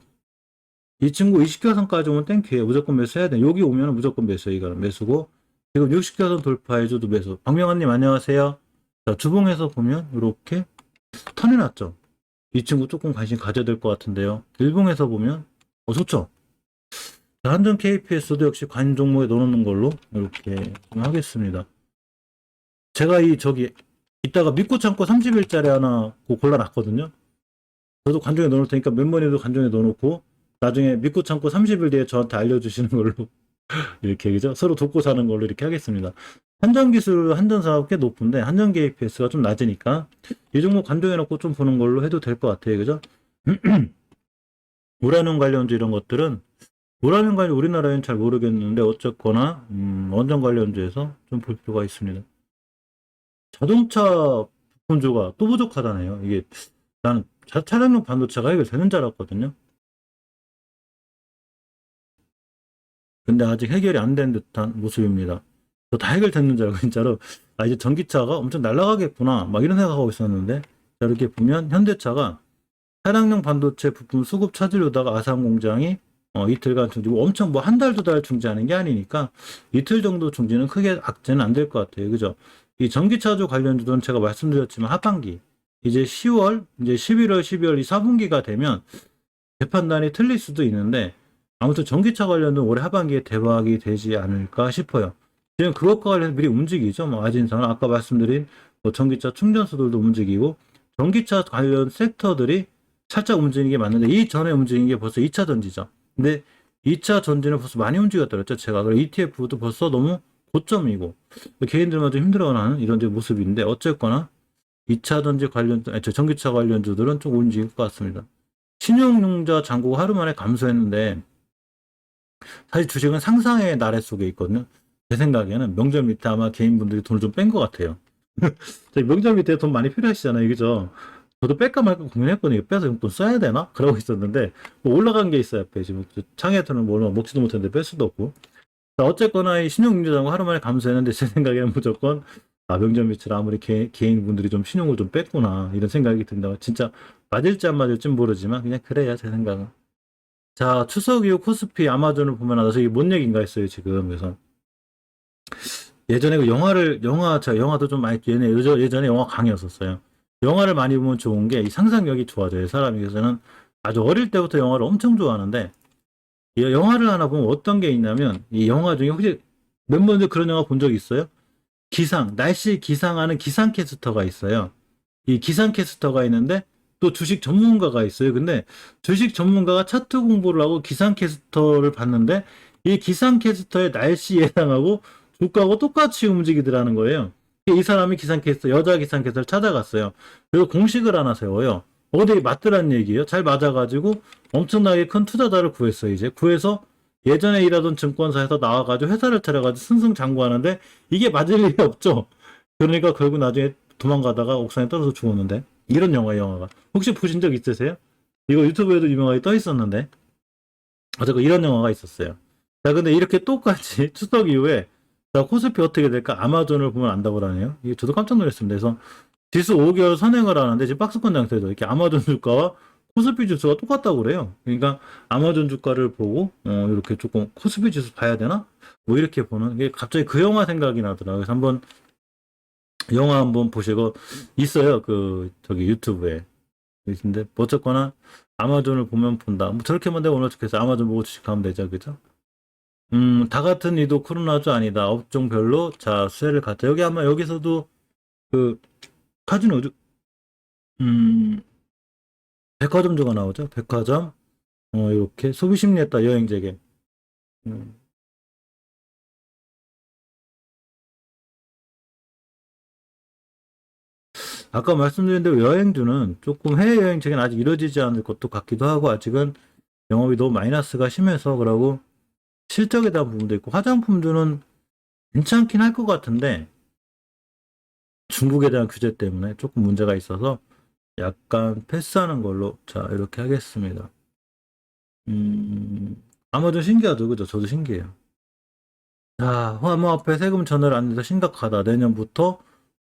이 친구 20개선까지 오면 땡큐예요. 무조건 매수해야 돼. 여기 오면 무조건 매수해요. 이거는 매수고 지금 60개선 돌파해줘도 매수. 박명환님 안녕하세요. 자, 주봉에서 보면 이렇게 턴해놨죠. 이 친구 조금 관심 가져야 될 것 같은데요. 일봉에서 보면 좋죠. 자, 한전 KPS도 역시 관심 종목에 넣어놓는 걸로 이렇게 좀 하겠습니다. 제가 이따가 믿고 참고 30일짜리 하나 골라놨거든요. 저도 관종에 넣어놓을 테니까 멤버님도 관종에 넣어놓고 나중에 믿고 참고 30일 뒤에 저한테 알려주시는 걸로 이렇게 그죠? 서로 돕고 사는 걸로 이렇게 하겠습니다. 한전기술, 한전사업 꽤 높은데 한전 KPS가 좀 낮으니까 이 종목 관종해 놓고 좀 보는 걸로 해도 될 것 같아요. 그죠? 우라늄 관련주 이런 것들은 뭐라는 건지 우리나라에는 잘 모르겠는데 어쨌거나 원전 관련주에서 좀 볼 필요가 있습니다. 자동차 부품주가 또 부족하다네요. 이게 나는 차량용 반도체가 해결되는 줄 알았거든요. 근데 아직 해결이 안 된 듯한 모습입니다. 저 다 해결됐는 줄 알고 진짜로 이제 전기차가 엄청 날아가겠구나 막 이런 생각하고 있었는데 자, 이렇게 보면 현대차가 차량용 반도체 부품 수급 찾으려다가 아산 공장이 이틀간 중지, 엄청 뭐 한 달, 두 달 중지하는 게 아니니까 이틀 정도 중지는 크게 악재는 안 될 것 같아요. 그죠? 이 전기차주 관련주들은 제가 말씀드렸지만 하반기, 이제 10월, 이제 11월, 12월 이 4분기가 되면 재판단이 틀릴 수도 있는데 아무튼 전기차 관련된 올해 하반기에 대박이 되지 않을까 싶어요. 지금 그것과 관련해서 미리 움직이죠. 뭐 아진상은 아까 말씀드린 뭐 전기차 충전소들도 움직이고 전기차 관련 섹터들이 살짝 움직이는 게 맞는데 이 전에 움직인 게 벌써 2차 전지죠. 근데 2차 전지는 벌써 많이 움직였더랬죠. 제가. 그리고 ETF도 벌써 너무 고점이고 개인들만 좀 힘들어하는 이런 모습인데 어쨌거나 2차 전지 관련, 전기차 관련주들은 좀 움직일 것 같습니다. 신용융자 잔고가 하루 만에 감소했는데 사실 주식은 상상의 나래 속에 있거든요. 제 생각에는 명절 밑에 아마 개인분들이 돈을 좀 뺀 것 같아요. 명절 밑에 돈 많이 필요하시잖아요. 그죠? 저도 뺄까 말까 고민했거든요. 빼서 용돈 써야 되나? 그러고 있었는데 뭐 올라간 게 있어요. 앞에 지금 창에서는 뭐 얼마 먹지도 못했는데 뺄 수도 없고. 자, 어쨌거나 이 신용융자 잔고 하루 만에 감소했는데 제 생각에는 무조건 명절 밑이라 아무리 개인분들이 좀 신용을 좀 뺐구나 이런 생각이 든다. 진짜 맞을지 안 맞을지 모르지만 그냥 그래요. 제 생각은. 자, 추석 이후 코스피 아마존을 보면 저기 뭔 얘기인가 했어요, 지금. 그래서 예전에 그 제가 영화도 좀 많이, 예전에 영화 강의였었어요. 영화를 많이 보면 좋은 게 이 상상력이 좋아져요, 사람이. 그래서는 아주 어릴 때부터 영화를 엄청 좋아하는데, 이 영화를 하나 보면 어떤 게 있냐면, 이 영화 중에 혹시 멤버들 그런 영화 본 적 있어요? 날씨 기상하는 기상캐스터가 있어요. 이 기상캐스터가 있는데, 또 주식 전문가가 있어요. 근데 주식 전문가가 차트 공부를 하고 기상캐스터를 봤는데, 이 기상캐스터의 날씨 예상하고 주가하고 똑같이 움직이더라는 거예요. 이 사람이 여자 기상캐스터를 찾아갔어요. 그리고 공식을 하나 세워요. 어디 맞더란 얘기예요. 잘 맞아가지고 엄청나게 큰 투자자를 구했어요. 이제 구해서 예전에 일하던 증권사에서 나와가지고 회사를 차려가지고 승승장구하는데 이게 맞을 일이 없죠. 그러니까 결국 나중에 도망가다가 옥상에 떨어져 죽었는데 이런 영화가 혹시 보신 적 있으세요? 이거 유튜브에도 유명하게 떠 있었는데 어쨌건 이런 영화가 있었어요. 자, 근데 이렇게 똑같이 추석 이후에 자, 코스피 어떻게 될까? 아마존을 보면 안다고 하네요. 이게 저도 깜짝 놀랐습니다. 그래서 지수 5개월 선행을 하는데 지금 박스권 장세죠. 이렇게 아마존 주가와 코스피 지수가 똑같다고 그래요. 그러니까 아마존 주가를 보고 이렇게 조금 코스피 지수 봐야 되나? 뭐 이렇게 보는 게 갑자기 그 영화 생각이 나더라고요. 그래서 한번 영화 한번 보시고 있어요. 그 저기 유튜브에. 근데 어쨌거나 아마존을 보면 본다. 뭐 저렇게만 되면 오늘 좋겠어. 아마존 보고 주식하면 되죠. 그죠? 다 같은 이도 코로나주 아니다. 업종별로 자 수혜를 갖다. 여기 아마 여기서도 그 카지노 음 백화점주가 나오죠. 백화점 이렇게 소비 심리에 따라 여행 재개. 음, 아까 말씀드린 대로 여행주는 조금 해외여행 재개는 아직 이루어지지 않을 것도 같기도 하고 아직은 영업이 너무 마이너스가 심해서 그러고 실적에 대한 부분도 있고 화장품주는 괜찮긴 할 것 같은데 중국에 대한 규제 때문에 조금 문제가 있어서 약간 패스하는 걸로 자 이렇게 하겠습니다. 아마존 신기하죠, 그죠? 저도 신기해요. 자, 화무화폐 세금 전월 안 돼서 심각하다. 내년부터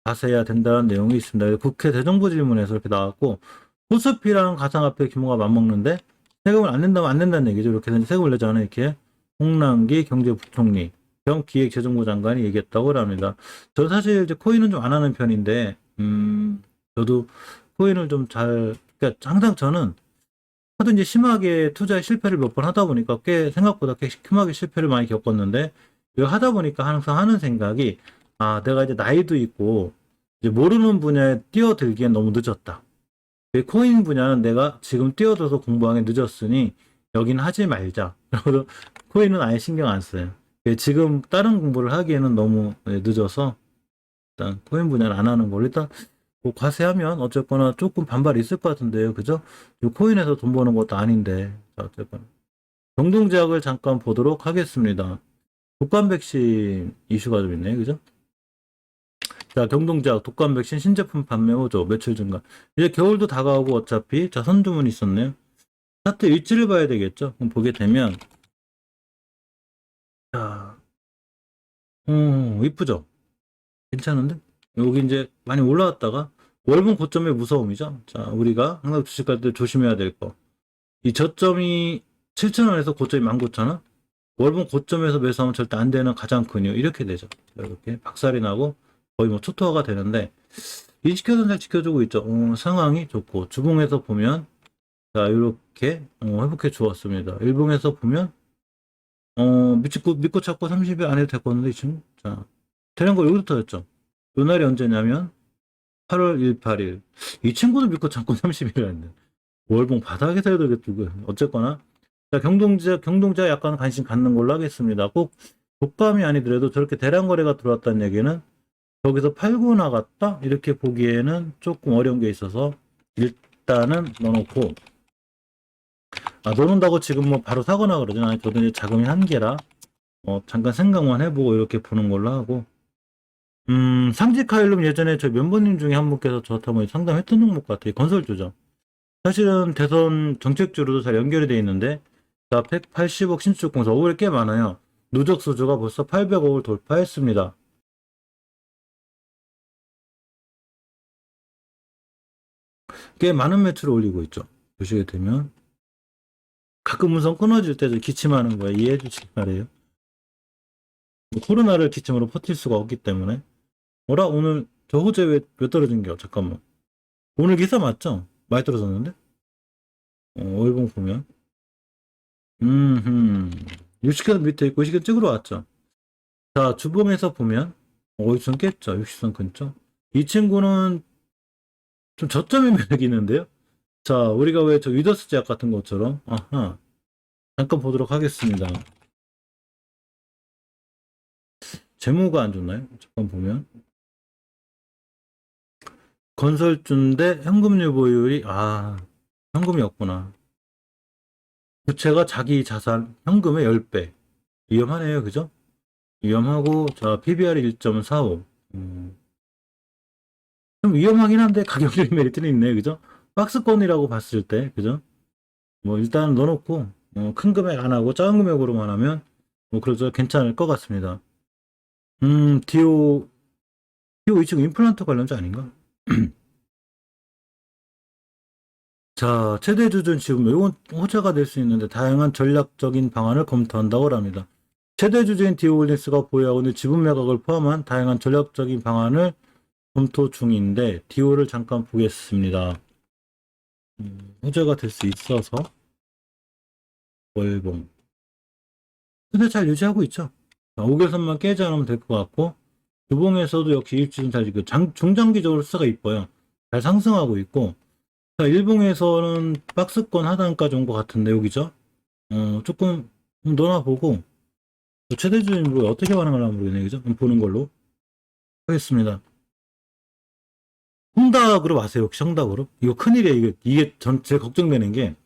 자세해야 된다는 내용이 있습니다. 국회 대정부 질문에서 이렇게 나왔고 코스피랑 가상화폐 규모가 맞먹는데 세금을 안 낸다면 안 낸다는 얘기죠. 이렇게 세금을 내지 않으면 이렇게 홍남기 경제부총리 겸 기획재정부 장관이 얘기했다고 합니다. 저는 사실 이제 코인은 좀 안 하는 편인데, 저도 코인을 좀 그러니까 항상 저는 하도 이제 심하게 투자에 실패를 몇 번 하다 보니까 생각보다 꽤 심하게 실패를 많이 겪었는데, 이거 하다 보니까 항상 하는 생각이, 내가 이제 나이도 있고, 이제 모르는 분야에 뛰어들기엔 너무 늦었다. 코인 분야는 내가 지금 뛰어들어서 공부하기 늦었으니, 여긴 하지 말자. 그래서 코인은 아예 신경 안 써요. 지금 다른 공부를 하기에는 너무 늦어서, 일단 코인 분야를 안 하는 걸로 일단 뭐 과세하면 어쨌거나 조금 반발이 있을 것 같은데요. 그죠? 코인에서 돈 버는 것도 아닌데. 자, 어쨌거나. 경동제약을 잠깐 보도록 하겠습니다. 독감 백신 이슈가 좀 있네, 그죠? 자, 경동제약 독감 백신 신제품 판매 호조 매출 증가. 이제 겨울도 다가오고 어차피 자 선주문이 있었네요. 차트 일지를 봐야 되겠죠? 그럼 보게 되면 자, 이쁘죠? 괜찮은데? 여기 이제 많이 올라왔다가 월봉 고점의 무서움이죠. 자, 우리가 항상 주식할 때 조심해야 될 거. 이 저점이 7,000원에서 고점이 19,000원. 월봉 고점에서 매수하면 절대 안 되는 가장 큰 이유 이렇게 되죠. 자, 이렇게 박살이 나고 거의 뭐 초토화가 되는데 이 지켜서 잘 지켜주고 있죠. 상황이 좋고 주봉에서 보면 자 이렇게 회복해 주었습니다. 일봉에서 보면 믿고 찾고 30일 안 해도 됐거든요. 이 친구. 자 대량거 여기서 터졌죠. 요 날이 언제냐면 8월 18일. 이 친구도 믿고 찾고 30일 했는데 월봉 바닥에서 해도 되겠고 어쨌거나 자 경동자 약간 관심 갖는 걸로 하겠습니다. 꼭 독감이 아니더라도 저렇게 대량 거래가 들어왔다는 얘기는 여기서 팔고 나갔다 이렇게 보기에는 조금 어려운 게 있어서 일단은 넣어놓고 넣어놓는다고 지금 뭐 바로 사거나 그러진 않아요. 저도 이제 자금이 한계라 잠깐 생각만 해보고 이렇게 보는 걸로 하고 상지카일룸 예전에 저 멤버님 중에 한 분께서 저한테 한번 상담했던 종목 같아요. 건설주죠. 사실은 대선 정책주로도 잘 연결이 돼 있는데 자 180억 신축 공사 5월 꽤 많아요. 누적 수주가 벌써 800억을 돌파했습니다. 꽤 많은 매출을 올리고 있죠. 보시게 되면 가끔 음성 끊어질 때도 기침하는 거야. 이해해 주시기 바래요. 코로나를 기침으로 버틸 수가 없기 때문에 뭐라 오늘 저 호재 왜 떨어진 겨? 잠깐만. 오늘 기사 맞죠? 많이 떨어졌는데? 월봉 보면 60선 밑에 있고 60선 찍으러 왔죠. 자 주봉에서 보면 50선 깼죠. 60선 근처. 이 친구는 좀 저점의 매력이 있는데요. 자 우리가 왜 저 위더스 제약 같은 것처럼 아하 잠깐 보도록 하겠습니다. 재무가 안 좋나요? 잠깐 보면 건설주인데 현금류 보유율이 현금이 없구나. 부채가 자기 자산 현금의 10배. 위험하네요. 그죠? 위험하고 자 PBR이 1.45. 좀 위험하긴 한데 가격적인 메리트는 있네. 그죠? 박스권이라고 봤을 때 그죠? 뭐 일단 넣어놓고 큰 금액 안 하고 작은 금액으로만 하면 뭐 그래도 괜찮을 것 같습니다. 디오 이 친구 임플란트 관련자 아닌가? 자, 최대 주준 지분 이건 호재가 될 수 있는데 다양한 전략적인 방안을 검토한다고 합니다. 최대 주주인 디오홀딩스가 보유하고 있는 지분 매각을 포함한 다양한 전략적인 방안을 검토 중인데 디오를 잠깐 보겠습니다. 호재가 될 수 있어서 월봉 근데 잘 유지하고 있죠. 5개선만 깨지 않으면 될 것 같고 주봉에서도 역시 일주일 잘 지고 중장기적으로 수가 이뻐요. 잘 상승하고 있고 자, 일봉에서는 박스권 하단까지 온 것 같은데 여기죠. 조금 넣어놔보고 최대 주인으로 어떻게 반응하려나 모르겠네요. 그죠? 보는 걸로 하겠습니다. 홍다그룹 아세요? 혹시 홍다그룹? 이거 큰일이에요. 이게 제가 걱정되는 게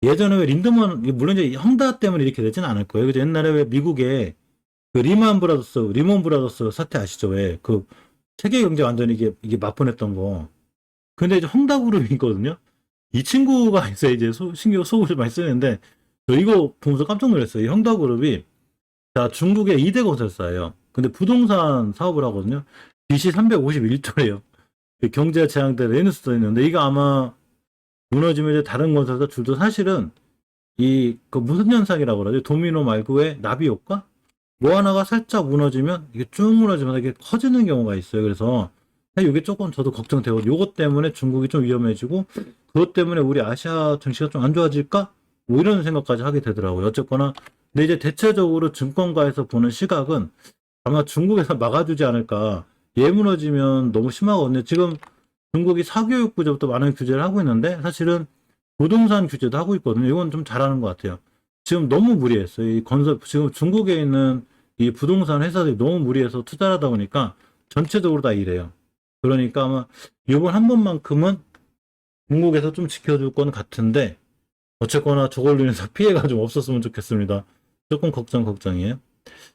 예전에 왜 린드먼 물론 이제 헝다 때문에 이렇게 되진 않을 거예요. 그죠? 옛날에 왜 미국에 그 리먼 브라더스 사태 아시죠? 왜 그 세계 경제 완전히 이게 맞분했던 거. 근데 이제 헝다그룹이거든요. 이 친구가 이제 신경 속을 많이 쓰는데 저 이거 보면서 깜짝 놀랐어요. 이 헝다그룹이 자 중국의 2대 건설사예요. 근데 부동산 사업을 하거든요. 빚이 351조예요. 경제가 재앙돼 레누스도 있는데 이거 아마 무너지면 이제 다른 건설사 줄도 사실은 그 무슨 현상이라고 그러죠? 도미노 말고 왜 나비 효과? 뭐 하나가 살짝 무너지면 이게 쭉 무너지면 이게 커지는 경우가 있어요. 그래서 이게 조금 저도 걱정되고 요것 때문에 중국이 좀 위험해지고 그것 때문에 우리 아시아 증시가 좀 안 좋아질까? 뭐 이런 생각까지 하게 되더라고요. 어쨌거나 근데 이제 대체적으로 증권가에서 보는 시각은 아마 중국에서 막아주지 않을까. 얘 무너지면 너무 심하거든요. 지금 중국이 사교육 부제부터 많은 규제를 하고 있는데 사실은 부동산 규제도 하고 있거든요. 이건 좀 잘하는 것 같아요. 지금 너무 무리했어요. 이 지금 중국에 있는 이 부동산 회사들이 너무 무리해서 투자를 하다 보니까 전체적으로 다 이래요. 그러니까 아마 이번 한 번만큼은 중국에서 좀 지켜줄 건 같은데 어쨌거나 저걸로 인해서 피해가 좀 없었으면 좋겠습니다. 조금 걱정이에요.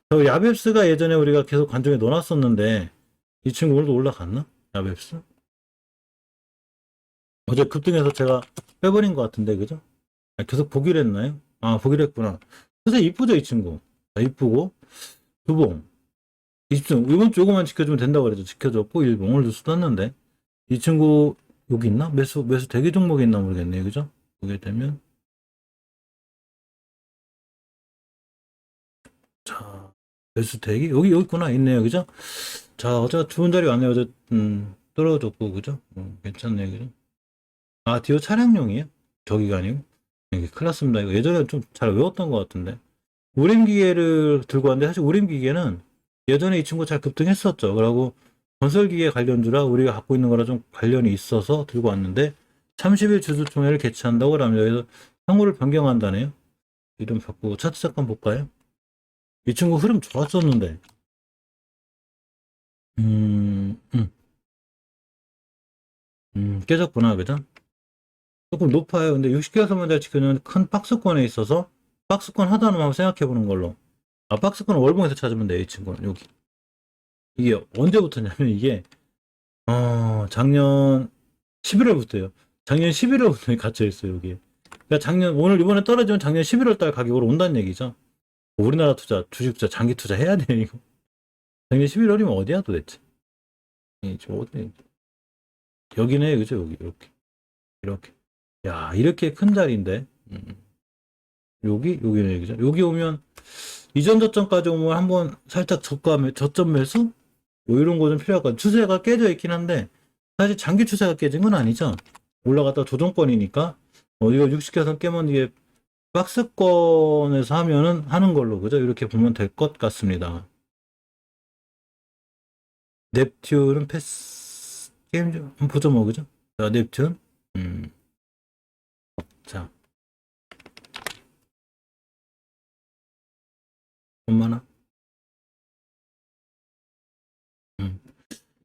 저 야베스가 예전에 우리가 계속 관중에 넣어놨었는데 이 친구 오늘도 올라갔나? 야베스? 어제 급등해서 제가 빼버린 것 같은데 그죠? 계속 보기로 했나요? 아 보기로 했구나. 선생 이쁘죠 이 친구. 이쁘고 두봉 20중 이번 주 요거만 지켜주면 된다고 그래서 지켜줬고 일봉 오늘도 쏟았는데 이 친구 여기 있나? 매수 대기 종목이 있나 모르겠네요 그죠? 보게 되면 자 매수 대기 여기 있구나 있네요 그죠? 자 어제가 좋은 자리 왔네요 어제 떨어졌고 그죠? 괜찮네요 그죠? 아 디오 차량용이에요? 저기가 아니고 여기 큰일 났습니다 이거 예전에 좀 잘 외웠던 것 같은데 우림 기계를 들고 왔는데 사실 우림 기계는 예전에 이 친구 잘 급등했었죠. 그리고 건설 기계 관련주라 우리가 갖고 있는 거랑 좀 관련이 있어서 들고 왔는데 30일 주주총회를 개최한다고 합니다. 그래서 상호를 변경한다네요. 이름 바꾸고 차트 잠깐 볼까요? 이 친구 흐름 좋았었는데 음, 음, 깨졌구나 그죠? 조금 높아요. 근데 60개선만 잘 지켜주는 큰 박스권에 있어서 박스권 하단을 한번 생각해 보는 걸로. 아 박스권 월봉에서 찾으면 돼 이 친구는 여기. 이게 언제부터냐면 이게 작년 11월부터요. 작년 11월부터 갇혀 있어요 여기. 그러니까 오늘 이번에 떨어지면 작년 11월 달 가격으로 온다는 얘기죠. 우리나라 투자, 주식 투자, 장기 투자 해야 돼 이거. 작년 11월이면 어디야 도대체? 지금 어디? 여기네 그죠 여기 이렇게. 야 이렇게 큰 자리인데. 여기네 그죠? 여기 오면 이전 저점까지 오면 한번 살짝 저점 매수? 뭐 이런 거 좀 필요할 것 같아요. 추세가 깨져 있긴 한데 사실 장기 추세가 깨진 건 아니죠. 올라갔다 조정권이니까 이거 60개선 깨면 이게 박스권에서 하는 걸로 그죠? 이렇게 보면 될 것 같습니다. 넵튠은 패스 게임 좀 한번 보죠 뭐 그죠? 자 넵튠 자 얼마나?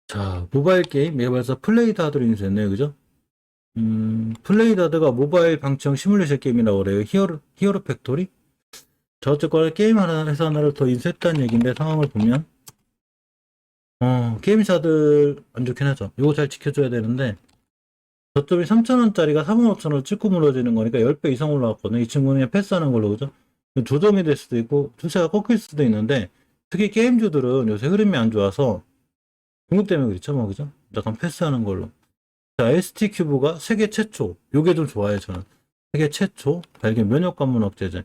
자 모바일 게임 매발사 플레이다드로 인수했네요 그죠? 플레이다드가 모바일 방청 시뮬레이션 게임이라고 그래요. 히어로 팩토리? 저 어쨌거나 게임 회사 하나를 더 인수했다는 얘기인데 상황을 보면 게임사들 안 좋긴 하죠. 이거 잘 지켜줘야 되는데 저점이 3,000원짜리가 45,000원 찍고 무너지는 거니까 10배 이상 올라왔거든요. 이 친구는 그냥 패스하는 걸로 그죠? 조정이 될 수도 있고 추세가 꺾일 수도 있는데 특히 게임주들은 요새 흐름이 안 좋아서 중국 때문에 그렇죠 뭐 그죠? 약간 패스하는 걸로. 자, ST 큐브가 세계 최초. 요게 좀 좋아요, 저는. 세계 최초 발견 면역 관문 억제제.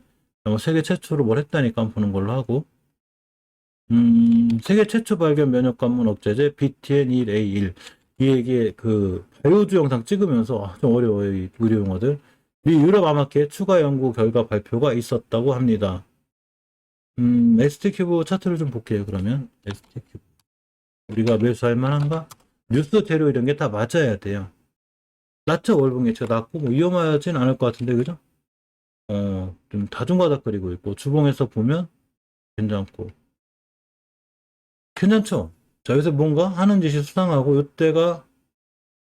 세계 최초로 뭘 했다니까 한번 보는 걸로 하고. 세계 최초 발견 면역 관문 억제제 BTN1A1. 이게 그 바이오주 영상 찍으면서 좀 어려워요, 이 의료 용어들. 미 유럽 암학회 추가 연구 결과 발표가 있었다고 합니다. ST 큐브 차트를 좀 볼게요, 그러면. ST 큐브. 우리가 매수할 만한가? 뉴스 재료 이런 게 다 맞아야 돼요. 낮죠 월봉 예치가 낮고 뭐 위험하진 않을 것 같은데 그죠? 좀 다중바닥거리고 있고 주봉에서 보면 괜찮고 괜찮죠? 자 여기서 뭔가 하는 짓이 수상하고 이때가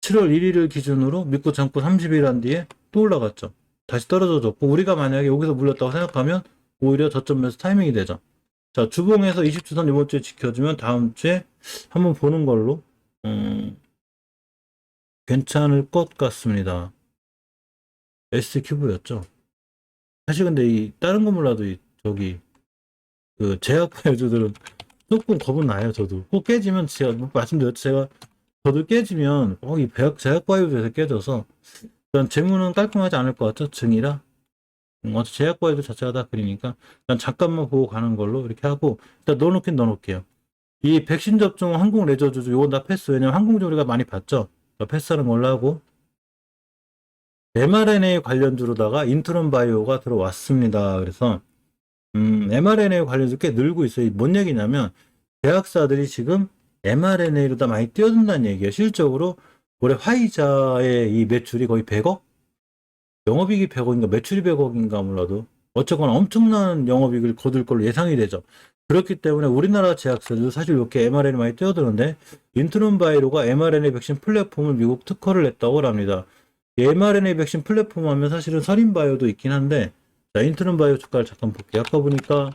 7월 1일을 기준으로 믿고 참고 30일 한 뒤에 또 올라갔죠. 다시 떨어져줬고 우리가 만약에 여기서 물렸다고 생각하면 오히려 저점에서 타이밍이 되죠. 자 주봉에서 20주선 이번 주에 지켜주면 다음 주에 한번 보는 걸로 괜찮을 것 같습니다. S 큐브였죠. 사실 근데 이 다른 거 몰라도 저기 그 제약바이오주들은 조금 겁은 나요. 저도 꼭 깨지면 제가 뭐 말씀드렸죠. 저도 깨지면 이 제약바이오주에서 깨져서 일단 재무는 깔끔하지 않을 것 같죠. 증이라 제약바이오주 자체가 다 그리니까 일단 잠깐만 보고 가는 걸로 이렇게 하고 일단 넣어놓을게요. 이 백신 접종 항공 레저주주 요건 다 패스. 왜냐면 항공주 우리가 많이 봤죠. 패스하는 걸로 하고 mRNA 관련주로다가 인트론 바이오가 들어왔습니다. 그래서 mRNA 관련주 꽤 늘고 있어요. 뭔 얘기냐면 대학사들이 지금 mRNA로다 많이 뛰어든다는 얘기예요. 실적으로 올해 화이자의 이 매출이 거의 100억? 영업이익이 100억인가 매출이 100억인가 몰라도 어쨌거나 엄청난 영업이익을 거둘 걸로 예상이 되죠. 그렇기 때문에 우리나라 제약사들도 사실 이렇게 mRNA 많이 뛰어드는데 인트론 바이오가 mRNA 백신 플랫폼을 미국 특허를 냈다고 합니다. mRNA 백신 플랫폼 하면 사실은 서린바이오도 있긴 한데, 자, 인트론바이오 주가를 잠깐 볼게요. 아까 보니까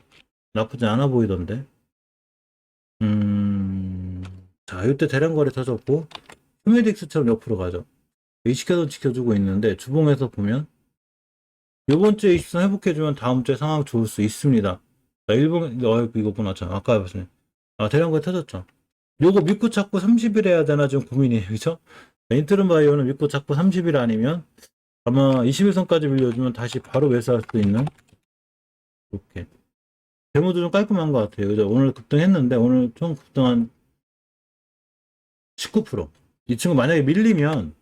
나쁘지 않아 보이던데. 음, 자, 이때 대량 거래 터졌고, 휴메딕스처럼 옆으로 가죠. 이 시켜도 지켜주고 있는데, 주봉에서 보면, 요번 주에 23 회복해주면 다음 주에 상황 좋을 수 있습니다. 자, 일본, 이거구나. 자, 아까 봤어요. 아, 대량 거래 터졌죠. 요거 믿고 찾고 30일 해야 되나 좀 고민이에요. 그죠? 인트론 바이오는 믿고 찾고 30일 아니면 아마 21선까지 밀려주면 다시 바로 매수할 수 있는 이렇게 데모도 좀 깔끔한 것 같아요. 그죠? 오늘 급등했는데 오늘 좀 급등한 19%. 이 친구 만약에 밀리면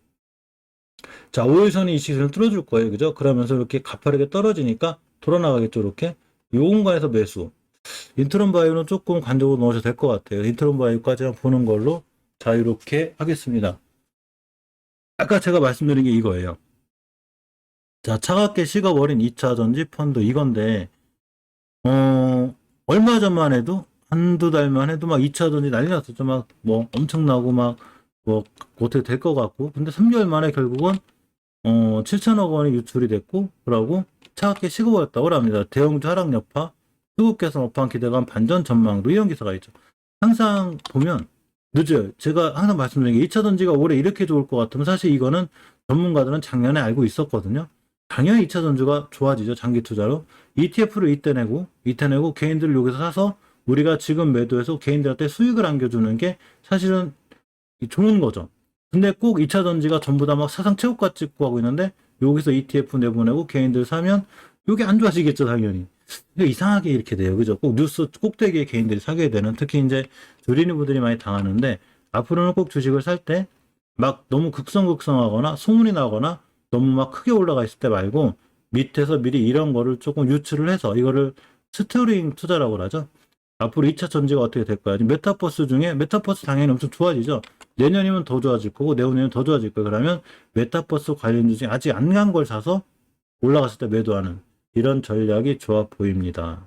자 5일선이 이 시선을 뚫어줄 거예요. 그죠? 그러면서 이렇게 가파르게 떨어지니까 돌아나가겠죠. 이렇게 이 공간에서 매수. 인트론 바이오는 조금 관적으로 넣으셔도 될 것 같아요. 인트론 바이오까지 보는 걸로 자유롭게 하겠습니다. 아까 제가 말씀드린 게 이거예요. 자, 차갑게 식어버린 2차 전지 펀드 이건데, 얼마 전만 해도, 한두 달만 해도 막 2차 전지 난리 났었죠. 막, 뭐, 엄청나고 막, 뭐, 어떻게 될 것 같고. 근데 3개월 만에 결국은, 7천억 원이 유출이 됐고, 그러고 차갑게 식어버렸다고 합니다. 대형주 하락 여파, 수급 개선 업황 기대감 반전 전망도 이런 기사가 있죠. 항상 보면, 늦어요. 제가 항상 말씀드린 게 2차 전지가 올해 이렇게 좋을 것 같으면 사실 이거는 전문가들은 작년에 알고 있었거든요. 당연히 2차 전지가 좋아지죠. 장기 투자로. ETF를 이때 내고 개인들을 여기서 사서 우리가 지금 매도해서 개인들한테 수익을 안겨주는 게 사실은 좋은 거죠. 근데 꼭 2차 전지가 전부 다 막 사상 최고가 찍고 하고 있는데 여기서 ETF 내보내고 개인들 사면 이게 안 좋아지겠죠, 당연히. 근데 이상하게 이렇게 돼요. 그죠? 꼭 뉴스 꼭대기에 개인들이 사게 되는, 특히 이제 주린이 분들이 많이 당하는데 앞으로는 꼭 주식을 살 때 막 너무 극성극성하거나 소문이 나거나 너무 막 크게 올라가 있을 때 말고 밑에서 미리 이런 거를 조금 유출을 해서 이거를 스토링 투자라고 하죠. 앞으로 2차 전지가 어떻게 될 거야? 메타버스 중에 메타버스 당연히 엄청 좋아지죠. 내년이면 더 좋아질 거고 내후년이면 더 좋아질 거예요. 그러면 메타버스 관련주 중에 아직 안 간 걸 사서 올라갔을 때 매도하는 이런 전략이 좋아 보입니다.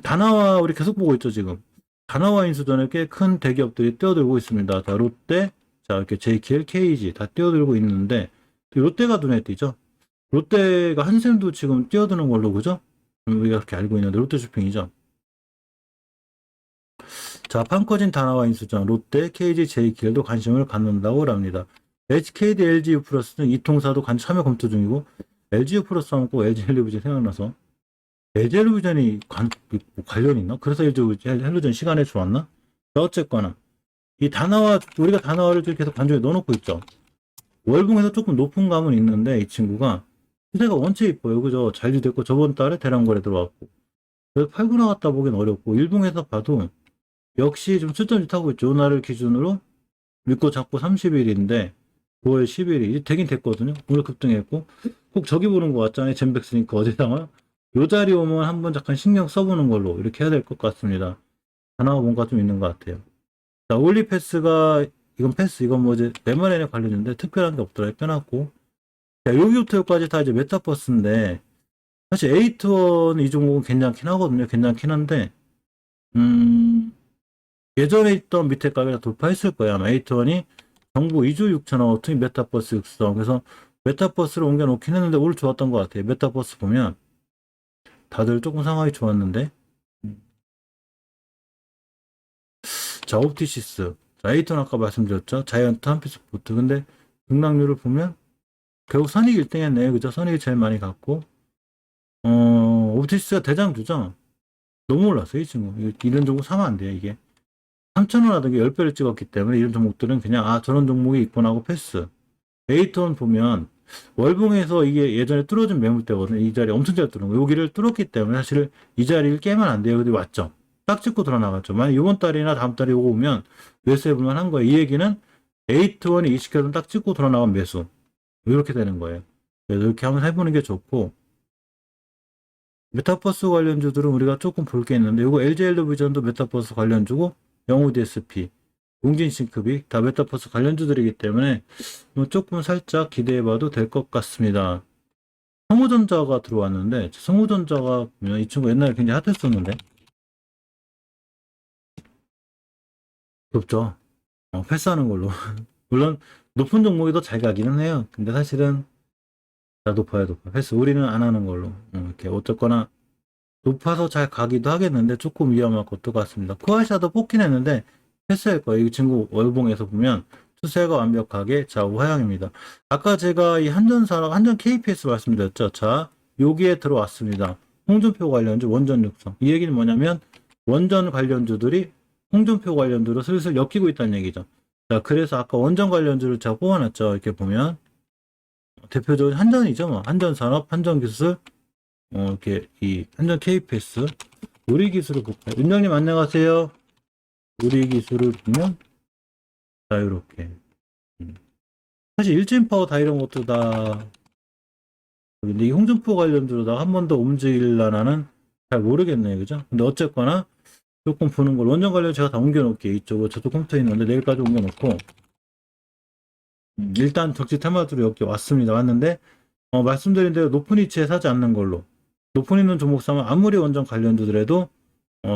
다나와 우리 계속 보고 있죠, 지금. 다나와 인수전에 꽤 큰 대기업들이 뛰어들고 있습니다. 자, 롯데, 자, 이렇게 JKL, KG 다 뛰어들고 있는데, 롯데가 눈에 띄죠. 롯데가 한샘도 지금 뛰어드는 걸로, 그죠? 우리가 그렇게 알고 있는데, 롯데쇼핑이죠. 자, 판 커진 다나와 인수전, 롯데, KG, JKL도 관심을 갖는다고 합니다. HKD, LGU 플러스 등 이 통사도 참여 검토 중이고, LGU 플러스 하면 꼭 LG 헬리비전 생각나서, LG 헬리비전이 관련이 있나? 그래서 LG 헬리비전 시간에 좋았나? 어쨌거나, 이 다나와, 우리가 다나와를 계속 관중에 넣어놓고 있죠. 월봉에서 조금 높은 감은 있는데, 이 친구가, 시세가 원체 이뻐요. 그죠? 잘 됐고, 저번 달에 대량 거래 들어왔고. 그래서 팔고 나갔다 보긴 어렵고, 일봉에서 봐도, 역시 좀 출전짓 하고 있죠. 오늘을 기준으로 믿고 잡고 30일인데 9월 10일이 되긴 됐거든요. 오늘 급등했고 꼭 저기 보는 거 같잖아요. 젠백스니까 어제다가 요 자리 오면 한번 잠깐 신경 써보는 걸로 이렇게 해야 될 것 같습니다. 하나가 뭔가 좀 있는 것 같아요. 자, 올리패스가 이건 패스 이건 뭐지 M&A 관련인데 특별한 게 없더라 빼놨고 자, 여기부터 여기까지 다 이제 메타버스인데 사실 에이트원 이 종목은 괜찮긴 하거든요. 괜찮긴 한데 예전에 있던 밑에 가격을 돌파했을 거야. 아마 에이트원이 정부 2조 6천억 특히 메타버스 육성. 그래서 메타버스를 옮겨놓긴 했는데 오늘 좋았던 것 같아요. 메타버스 보면 다들 조금 상황이 좋았는데. 자, 옵티시스. 자, 에이트원 아까 말씀드렸죠. 자이언트 한피스포트. 근데 등락률을 보면 결국 선익 1등 했네요. 그죠? 선익이 제일 많이 갔고. 옵티시스가 대장주죠. 너무 올랐어요. 이 친구. 이런 종목 사면 안 돼요. 이게. 3,000원 하던 게 10배를 찍었기 때문에 이런 종목들은 그냥 저런 종목이 있구나 하고 패스. 에이톤 보면 월봉에서 이게 예전에 뚫어진 매물대거든요. 이 자리 엄청 잘 뚫은 거. 여기를 뚫었기 때문에 사실 이 자리를 깨면 안 돼요. 근데 왔죠. 딱 찍고 들어 나갔죠. 만약 이번 달이나 다음 달에 오고 오면 매수해볼만 한 거예요. 이 얘기는 에이트원이 이 시켜서 딱 찍고 들어 나간 매수. 이렇게 되는 거예요. 그래서 이렇게 한번 해보는 게 좋고 메타버스 관련주들은 우리가 조금 볼 게 있는데 이거 LG엘리비전도 메타버스 관련주고 영우 DSP, 웅진싱크빅 다 메타버스 관련주들이기 때문에 조금 살짝 기대해봐도 될 것 같습니다. 성우전자가 들어왔는데 성우전자가 보면 이 친구 옛날에 굉장히 핫했었는데 없죠. 패스하는 걸로 물론 높은 종목이 더 잘 가기는 해요. 근데 사실은 다 높아요. 그래서 우리는 안 하는 걸로. 이렇게 어쨌거나 높아서 잘 가기도 하겠는데 조금 위험할 것도 같습니다. 쿠아샤도 뽑긴 했는데 패스할 거예요. 이 친구 월봉에서 보면 추세가 완벽하게 좌우 하향입니다. 아까 제가 이 한전산업, 한전 KPS 말씀드렸죠. 자, 여기에 들어왔습니다. 홍준표 관련주 원전 육성. 이 얘기는 뭐냐면 원전 관련주들이 홍준표 관련주로 슬슬 엮이고 있다는 얘기죠. 자, 그래서 아까 원전 관련주를 제가 뽑아놨죠. 이렇게 보면 대표적인 한전이죠. 뭐 한전산업, 한전기술, 이렇게 이 한전 KPS 우리 기술을 볼까요? 윤정님 안녕하세요. 우리 기술을 보면 자 이렇게 사실 일진파워 다 이런 것도 다 근데 이 홍준표 관련주로다가 한 번 더 움직일라나는 잘 모르겠네요, 그죠? 근데 어쨌거나 조금 보는 걸 원전 관련 제가 다 옮겨놓을게요. 이쪽으로 저쪽 컴퓨터에 있는데 내일까지 옮겨놓고 일단 적지 테마주로 여기 왔습니다. 왔는데 말씀드린 대로 높은 위치에 사지 않는 걸로 높은 있는 종목 사면 아무리 원전 관련주더라도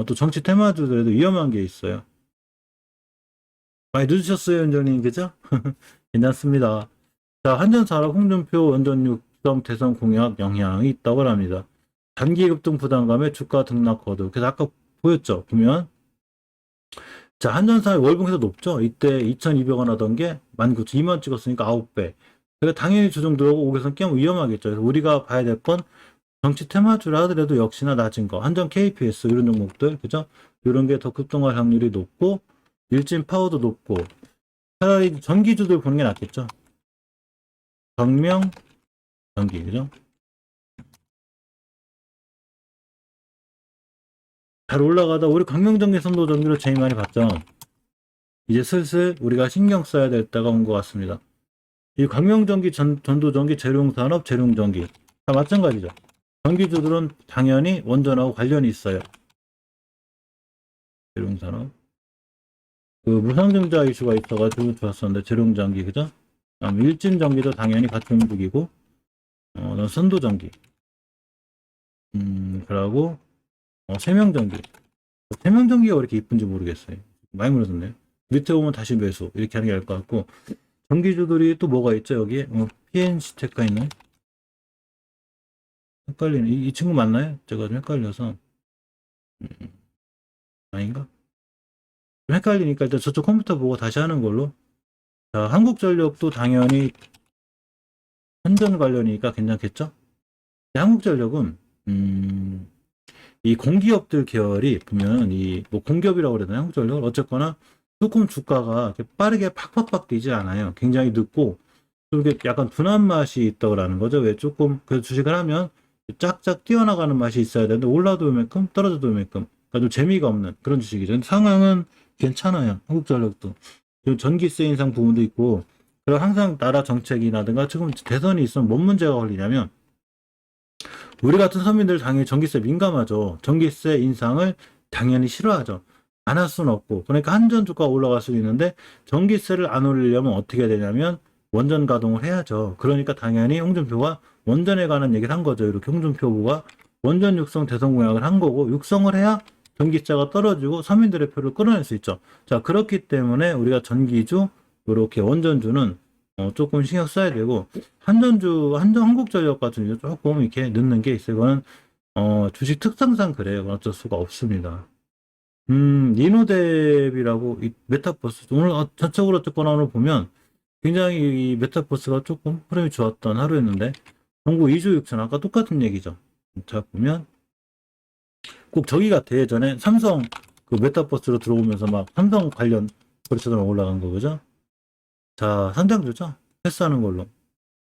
또 정치 테마주더라도 위험한 게 있어요. 많이 늦으셨어요, 원전님, 그죠? 괜찮습니다. 자, 한전산업 홍준표 원전 육성 대선 공약 영향이 있다고 합니다. 단기 급등 부담감에 주가 등락 거두. 그래서 아까 보였죠? 보면 자, 한전산업 월봉에서 높죠? 이때 2,200원 하던 게 19,000, 2만 찍었으니까 9배. 그러니까 당연히 조정 들어오고 5개선 깨면 위험하겠죠. 그래서 우리가 봐야 될 건 정치 테마주라 하더라도 역시나 낮은 거. 한전 KPS 이런 종목들, 그죠? 이런 게 더 급등할 확률이 높고 일진 파워도 높고 차라리 전기주들 보는 게 낫겠죠. 정명 전기, 그죠? 잘 올라가다 우리 광명전기 선도전기로 제일 많이 봤죠. 이제 슬슬 우리가 신경 써야 될 때가 온 것 같습니다. 이 광명전기 전도전기 재룡산업 재룡전기 다 마찬가지죠. 전기주들은 당연히 원전하고 관련이 있어요. 재룡산업 그 무상증자 이슈가 있어가지고 좋았었는데 재룡전기, 그죠? 일진전기도 당연히 같이 움직이고 선도전기 그러고 세명전기 세명전기가 왜 이렇게 이쁜지 모르겠어요. 많이 물어졌네요. 밑에 오면 다시 매수 이렇게 하는 게 나을 것 같고 전기주들이 또 뭐가 있죠? 여기에 PNC테크가 있나요? 헷갈리네. 이 친구 맞나요? 제가 좀 헷갈려서 아닌가? 좀 헷갈리니까 일단 저쪽 컴퓨터 보고 다시 하는 걸로. 자, 한국전력도 당연히 한전 관련이니까 괜찮겠죠? 한국전력은 이 공기업들 계열이 보면 이 뭐 공기업이라고 그래야 되나 한국전력은 어쨌거나 조금 주가가 이렇게 빠르게 팍팍팍 뛰지 않아요. 굉장히 늦고 좀 이렇게 약간 둔한 맛이 있다고라는 거죠. 왜 조금 그 주식을 하면 쫙쫙 뛰어나가는 맛이 있어야 되는데 올라도 얼만큼 떨어져도 얼만큼 그러니까 좀 재미가 없는 그런 주식이죠. 상황은 괜찮아요. 한국전력도 전기세 인상 부분도 있고 그리고 항상 나라 정책이라든가 지금 대선이 있으면 뭔 문제가 걸리냐면 우리 같은 서민들 당연히 전기세 민감하죠. 전기세 인상을 당연히 싫어하죠. 안 할 수는 없고. 그러니까 한전 주가가 올라갈 수 있는데 전기세를 안 올리려면 어떻게 해야 되냐면 원전 가동을 해야죠. 그러니까 당연히 홍준표가 원전에 관한 얘기를 한 거죠. 이렇게 홍준표 후보가 원전 육성 대선 공약을 한 거고 육성을 해야 전기세가 떨어지고 서민들의 표를 끌어낼 수 있죠. 자, 그렇기 때문에 우리가 전기주 이렇게 원전주는 조금 신경 써야 되고 한전주 한국전력 같은 경우 조금 이렇게 늦는 게 있어요. 이거는 주식 특성상 그래요. 어쩔 수가 없습니다. 리노뎁이라고 이 메타버스 오늘 전적으로 어쨌거나 오늘 보면 굉장히 이 메타버스가 조금 흐름이 좋았던 하루였는데 정부 2주 6천 아까 똑같은 얘기죠. 자 보면 꼭 저기 같아. 예전에 삼성 그 메타버스로 들어오면서 막 삼성 관련 거래처들 올라간 거 그죠? 자 상장주죠. 패스하는 걸로.